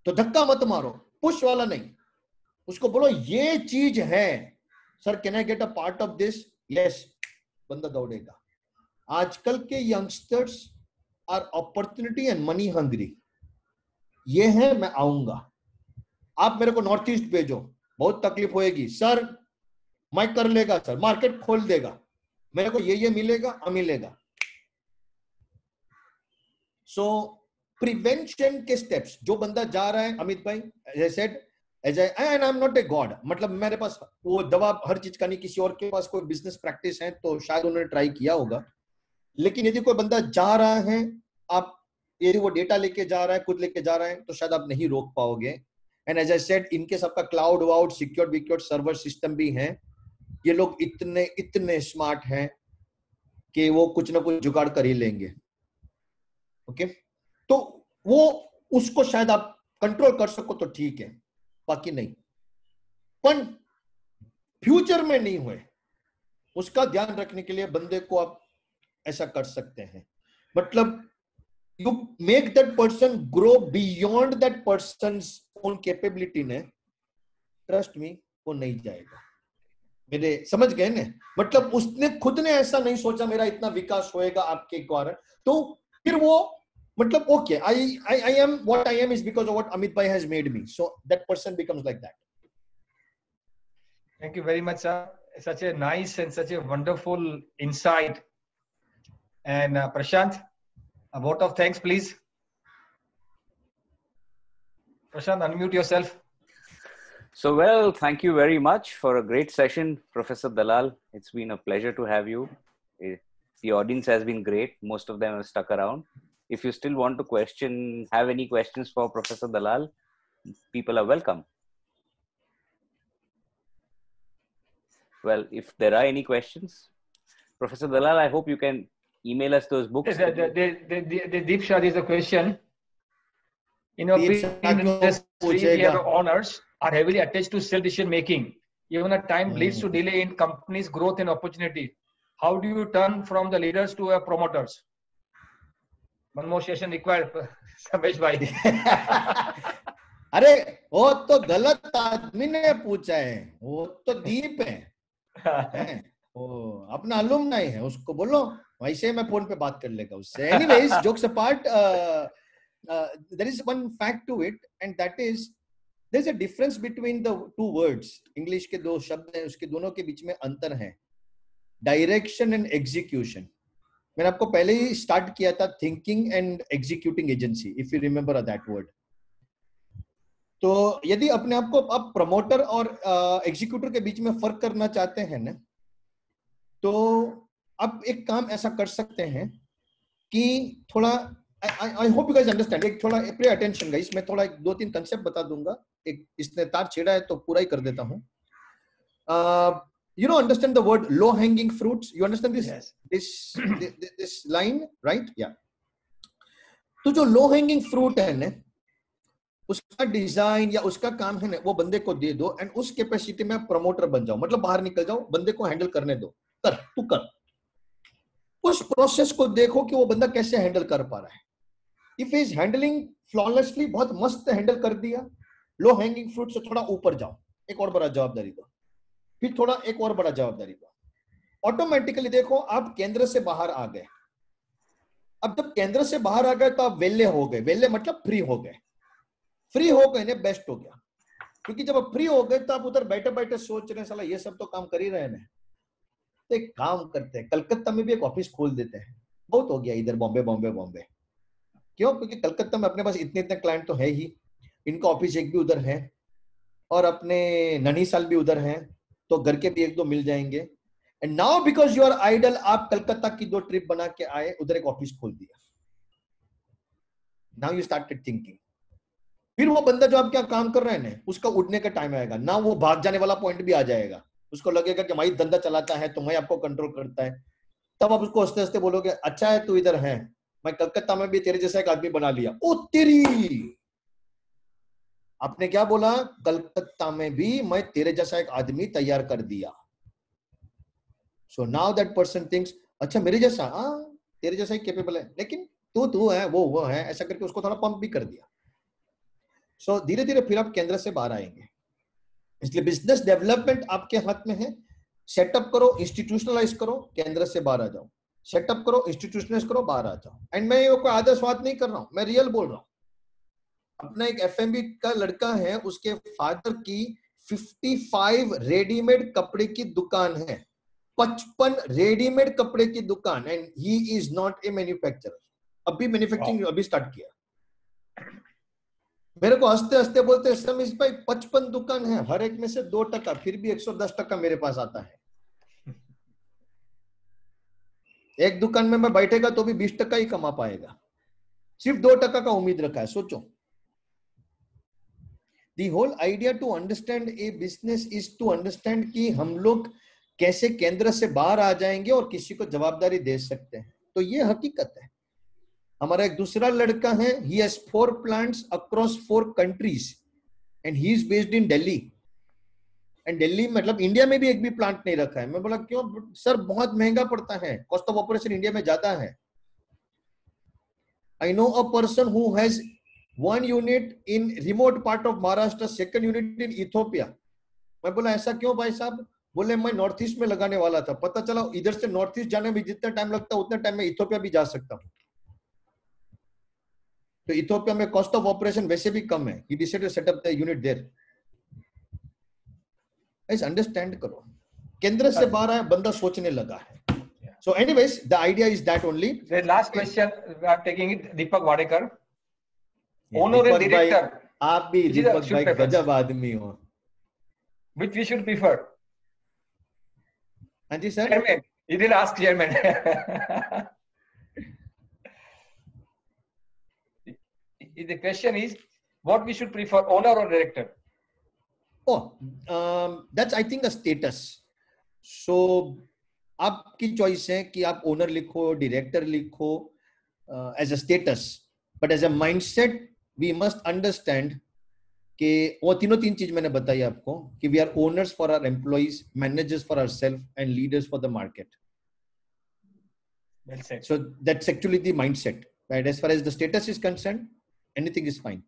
तो धक्का मत मारो, पुश वाला नहीं। उसको बोलो ये चीज है, sir can I get a part of this? Yes, बंदा दौड़ेगा। आजकल के youngsters are opportunity and money hungry. ये है मैं आऊंगा, आप मेरे को नॉर्थ ईस्ट भेजो, बहुत तकलीफ होएगी सर, मैं कर लेगा सर, मार्केट खोल देगा, मेरे को ये मिलेगा, मिलेगा। सो प्रिवेंशन के स्टेप्स, जो बंदा जा रहा है अमित भाई, as I said, and I am not a god, मतलब मेरे पास वो दवा हर चीज का नहीं, किसी और के पास कोई बिजनेस प्रैक्टिस है तो शायद उन्होंने ट्राई किया होगा। लेकिन यदि कोई बंदा जा रहा है, आप यदि वो डेटा लेके जा रहा है, खुद लेके जा रहा है, तो शायद आप नहीं रोक पाओगे। एंड एज आई सेड, इनके सबका क्लाउड वाउड सिक्योर्ड विक्योर्ड सर्वर सिस्टम भी है। ये लोग इतने स्मार्ट हैं कि वो कुछ ना कुछ जुगाड़ कर ही लेंगे। ओके, तो वो उसको शायद आप कंट्रोल कर सको तो ठीक है, बाकी नहीं। पर फ्यूचर में नहीं हुए, उसका ध्यान रखने के लिए बंदे को आप ऐसा कर सकते हैं। मतलब you make that person grow beyond that persons own capability ने, ट्रस्ट मी वो नहीं जाएगा। मेरे समझ गए ना? मतलब उसने खुद ने ऐसा नहीं सोचा मेरा इतना विकास होएगा आपके कारण, तो फिर वो मतलब okay, I am what I am is because of what Amit भाई has made me, so that person becomes like that. Thank you very much, sir. Such a nice and such a wonderful insight. And Prashant, a vote of thanks, please. Prashant, unmute yourself. So, well, thank you very much for a great session, Professor Dalal. It's been a pleasure to have you. The audience has been great. Most of them have stuck around. If you still want to have any questions for Professor Dalal, people are welcome. Well, if there are any questions, Professor Dalal, I hope you can email us those books. The Deep Shah is a question. In our industry, we have honors are heavily attached to self-decision making. Even a time leads to delay in companies' growth and opportunity. How do you turn from the leaders to promoters? One more session required, Samesh bhai. अरे वो तो गलत आदमी ने पूछा है, वो तो दीप है, वो अपना अलुमनाई है, उसको बोलो वैसे मैं फोन पे बात कर लेगा उससे। Anyways, jokes apart, there is one fact to it, and that is there is a difference between the two words. English के 2 शब्द हैं, उसके दोनों के बीच में अंतर है, डायरेक्शन एंड एग्जीक्यूशन। मैंने आपको पहले ही स्टार्ट किया था, thinking and executing agency, if you remember that word. तो यदि अपने आप को आप प्रमोटर और एग्जीक्यूटर के बीच में फर्क करना चाहते हैं ना, तो आप एक काम ऐसा कर सकते हैं कि थोड़ा I hope you guys understand. एक थोड़ा pay attention guys. मैं थोड़ा 2-3 concept बता दूंगा. एक इसने तार छेड़ा है तो पूरा ही कर देता हूँ. You know, understand the word low hanging fruits. You understand this? Yes. This line, right? Yeah. तो जो low hanging fruit है ना, उसका डिजाइन या उसका काम है ना, वो बंदे को दे दो एंड उस कैपेसिटी में प्रमोटर बन जाओ, मतलब बाहर निकल जाओ, बंदे को हैंडल करने दो, तू कर। उस प्रोसेस को देखो कि वो बंदा कैसे हैंडल कर पा रहा है। इफ इज हैंडलिंग फ्लॉलेसली, बहुत मस्त हैंडल कर दिया, लो हैंगिंग फ्रूट से थोड़ा ऊपर जाओ, एक और बड़ा जवाबदारी दो, फिर थोड़ा एक और बड़ा जवाबदारी दो। ऑटोमेटिकली देखो आप केंद्र से बाहर आ गए। अब जब केंद्र से बाहर आ गए तो आप वेले हो गए। वेले मतलब फ्री हो गए। फ्री हो गए ने बेस्ट हो गया, क्योंकि जब आप फ्री हो गए तो आप उधर बैठे बैठे सोच रहे हैं साला ये सब तो काम कर ही रहे हैं। तो एक काम करते हैं, कलकत्ता में भी एक ऑफिस खोल देते हैं। बहुत हो गया इधर बॉम्बे बॉम्बे बॉम्बे। क्यों? क्योंकि कलकत्ता में अपने पास इतने इतने क्लाइंट तो है ही, इनका ऑफिस एक भी उधर है और अपने नैनीताल भी उधर है, तो घर के भी एक दो मिल जाएंगे। And now because you are idol, आप कलकत्ता की 2 ट्रिप बना के आए, उधर एक ऑफिस खोल दिया। Now you started thinking. फिर वो बंदा जो आप क्या काम कर रहे हैं ना, उसका उठने का टाइम आएगा ना, वो भाग जाने वाला पॉइंट भी आ जाएगा। उसको लगेगा कि मैं धंधा चलाता है तो मैं आपको कंट्रोल करता है। तब आप उसको हंसते हंसते बोलोगे अच्छा है तू इधर है, मैं कलकत्ता में भी तेरे जैसा एक आदमी बना लिया। ओ तेरी, आपने क्या बोला? कलकत्ता में भी मैं तेरे जैसा एक आदमी तैयार कर दिया। So now that person thinks अच्छा मेरे जैसा, तेरे जैसा ही कैपेबल है, लेकिन तू है, वो है, ऐसा करके उसको थोड़ा पंप भी कर दिया। सो धीरे धीरे फिर आप केंद्र से बाहर आएंगे। इसलिए बिजनेस डेवलपमेंट आपके हाथ में है। सेटअप करो, इंस्टीट्यूशनलाइज करो, केंद्र से बाहर आ जाओ। सेटअप करो, इंस्टीट्यूशनलाइज करो, बाहर आ जाओ। एंड मैं ये कोई आदर्शवाद नहीं कर रहा हूं, मैं रियल बोल रहा हूं। अपना एक एफएमबी का लड़का है, उसके फादर की 55 रेडीमेड कपड़े की दुकान है, 55 रेडीमेड कपड़े की दुकान, and he is not a manufacturer. अभी मैन्युफैक्चरिंग अभी स्टार्ट किया। मेरे को हंसते हंसते बोलते समीश भाई 55 दुकान है, हर एक में से 2%, फिर भी 110% मेरे पास आता है। एक दुकान में मैं बैठेगा तो भी 20% ही कमा पाएगा, सिर्फ 2% का उम्मीद रखा है। सोचो, The whole idea to understand a business is to understand कि हम लोग कैसे केंद्र से बाहर आ जाएंगे और किसी को जवाबदारी दे सकते हैं। तो ये हकीकत है। हमारा एक दूसरा लड़का है, he has 4 plants across 4 countries and he is based in Delhi. And Delhi मतलब इंडिया में भी एक भी प्लांट नहीं रखा है। मैं बोला क्यों सर? बहुत महंगा पड़ता है, कॉस्ट ऑफ ऑपरेशन इंडिया में ज्यादा है। I know a person who has 1 unit in remote part of Maharashtra, 2nd unit in Ethiopia. मैं बोला ऐसा क्यों भाई साहब? बोले मैं नॉर्थ ईस्ट में लगाने वाला था, पता चला इधर से नॉर्थ ईस्ट जाने में जितना टाइम लगता है उतना टाइम में इथियोपिया भी जा सकता हूँ। तो इथियोपिया में कॉस्ट ऑफ ऑपरेशन वैसे भी कम है। He decided to set up the unit there. ऐसे अंडरस्टैंड करो, केंद्र से बाहर आया, बंदा सोचने लगा है। So anyways, the idea is that only. The last question we are taking it, Deepak Wadekar. Owner and director. आप भी दीपक भाई गजब आदमी हो। Which we should prefer? हाँ जी sir. Chairman. You didn't ask chairman. The question is, what we should prefer, owner or director? Oh, that's I think a status. So आपकी choice है कि आप ओनर लिखो, डायरेक्टर लिखो, as a status, but as a mindset we must understand कि वो तीन चीज मैंने बताई आपको कि we are owners for our employees, managers for ourselves and leaders for the market. Well said. So that's actually the mindset, right? As far as the status is concerned, anything is fine.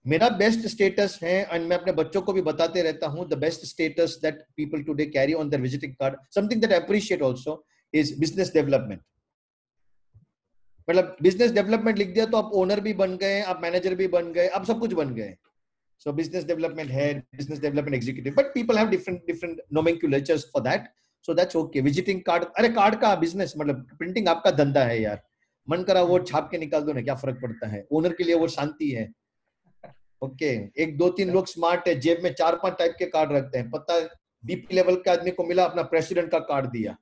मेरा best status है, and मैं अपने बच्चों को भी बताते रहता हूं, the best status that people today carry on their visiting card, something that I appreciate also, is business development. मतलब बिजनेस डेवलपमेंट लिख दिया तो आप ओनर भी बन गए, आप मैनेजर भी बन गए, आप सब कुछ बन गए. So business development head, business development executive, but people have different nomenclatures for that. So that's okay. Visiting card, अरे कार्ड का बिजनेस मतलब प्रिंटिंग आपका धंधा है यार, मन करा वो छाप के निकाल दो ना, क्या फर्क पड़ता है. ओनर के लिए वो शांति है. ओके, 1-2-3 लोग स्मार्ट है, जेब में 4-5 टाइप के कार्ड रखते हैं. पता है बीपी लेवल के आदमी को मिला अपना प्रेसिडेंट का कार्ड दिया,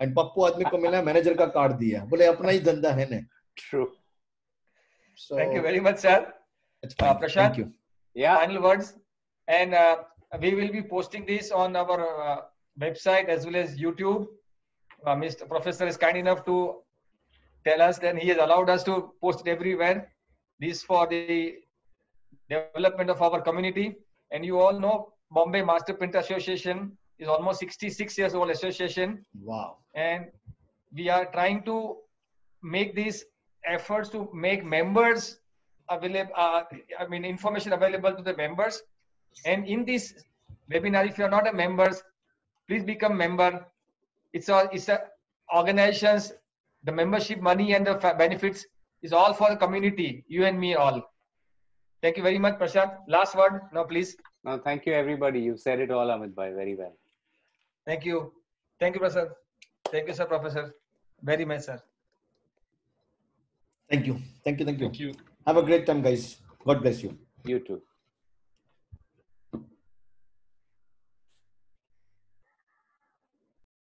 एंड पप्पू आदमी को मिला मैनेजर का कार्ड दिया, बोले अपना ही धंधा है ना. True. So Thank you very much, sir. That's fine. Prashant? Thank you. Yeah. Final words. And we will be posting this on our website as well as YouTube. Mr. Professor is kind enough to tell us that he has allowed us to post it everywhere. This for the development of our community. And you all know Bombay Master Print Association is almost 66 years old association. Wow. And we are trying to make these efforts to make members available, information available to the members. And in this webinar, if you are not a member, please become member. It's a organizations, the membership money and the benefits is all for the community, you and me all. Thank you very much, Prashant. Last word now, please. No, thank you, everybody. You said it all, Amit bhai, very well. Thank you. Thank you, Prashant. Thank you, sir, Professor. Very much, sir. Thank you. Thank you. Thank you. Thank you. Have a great time, guys. God bless you. You too.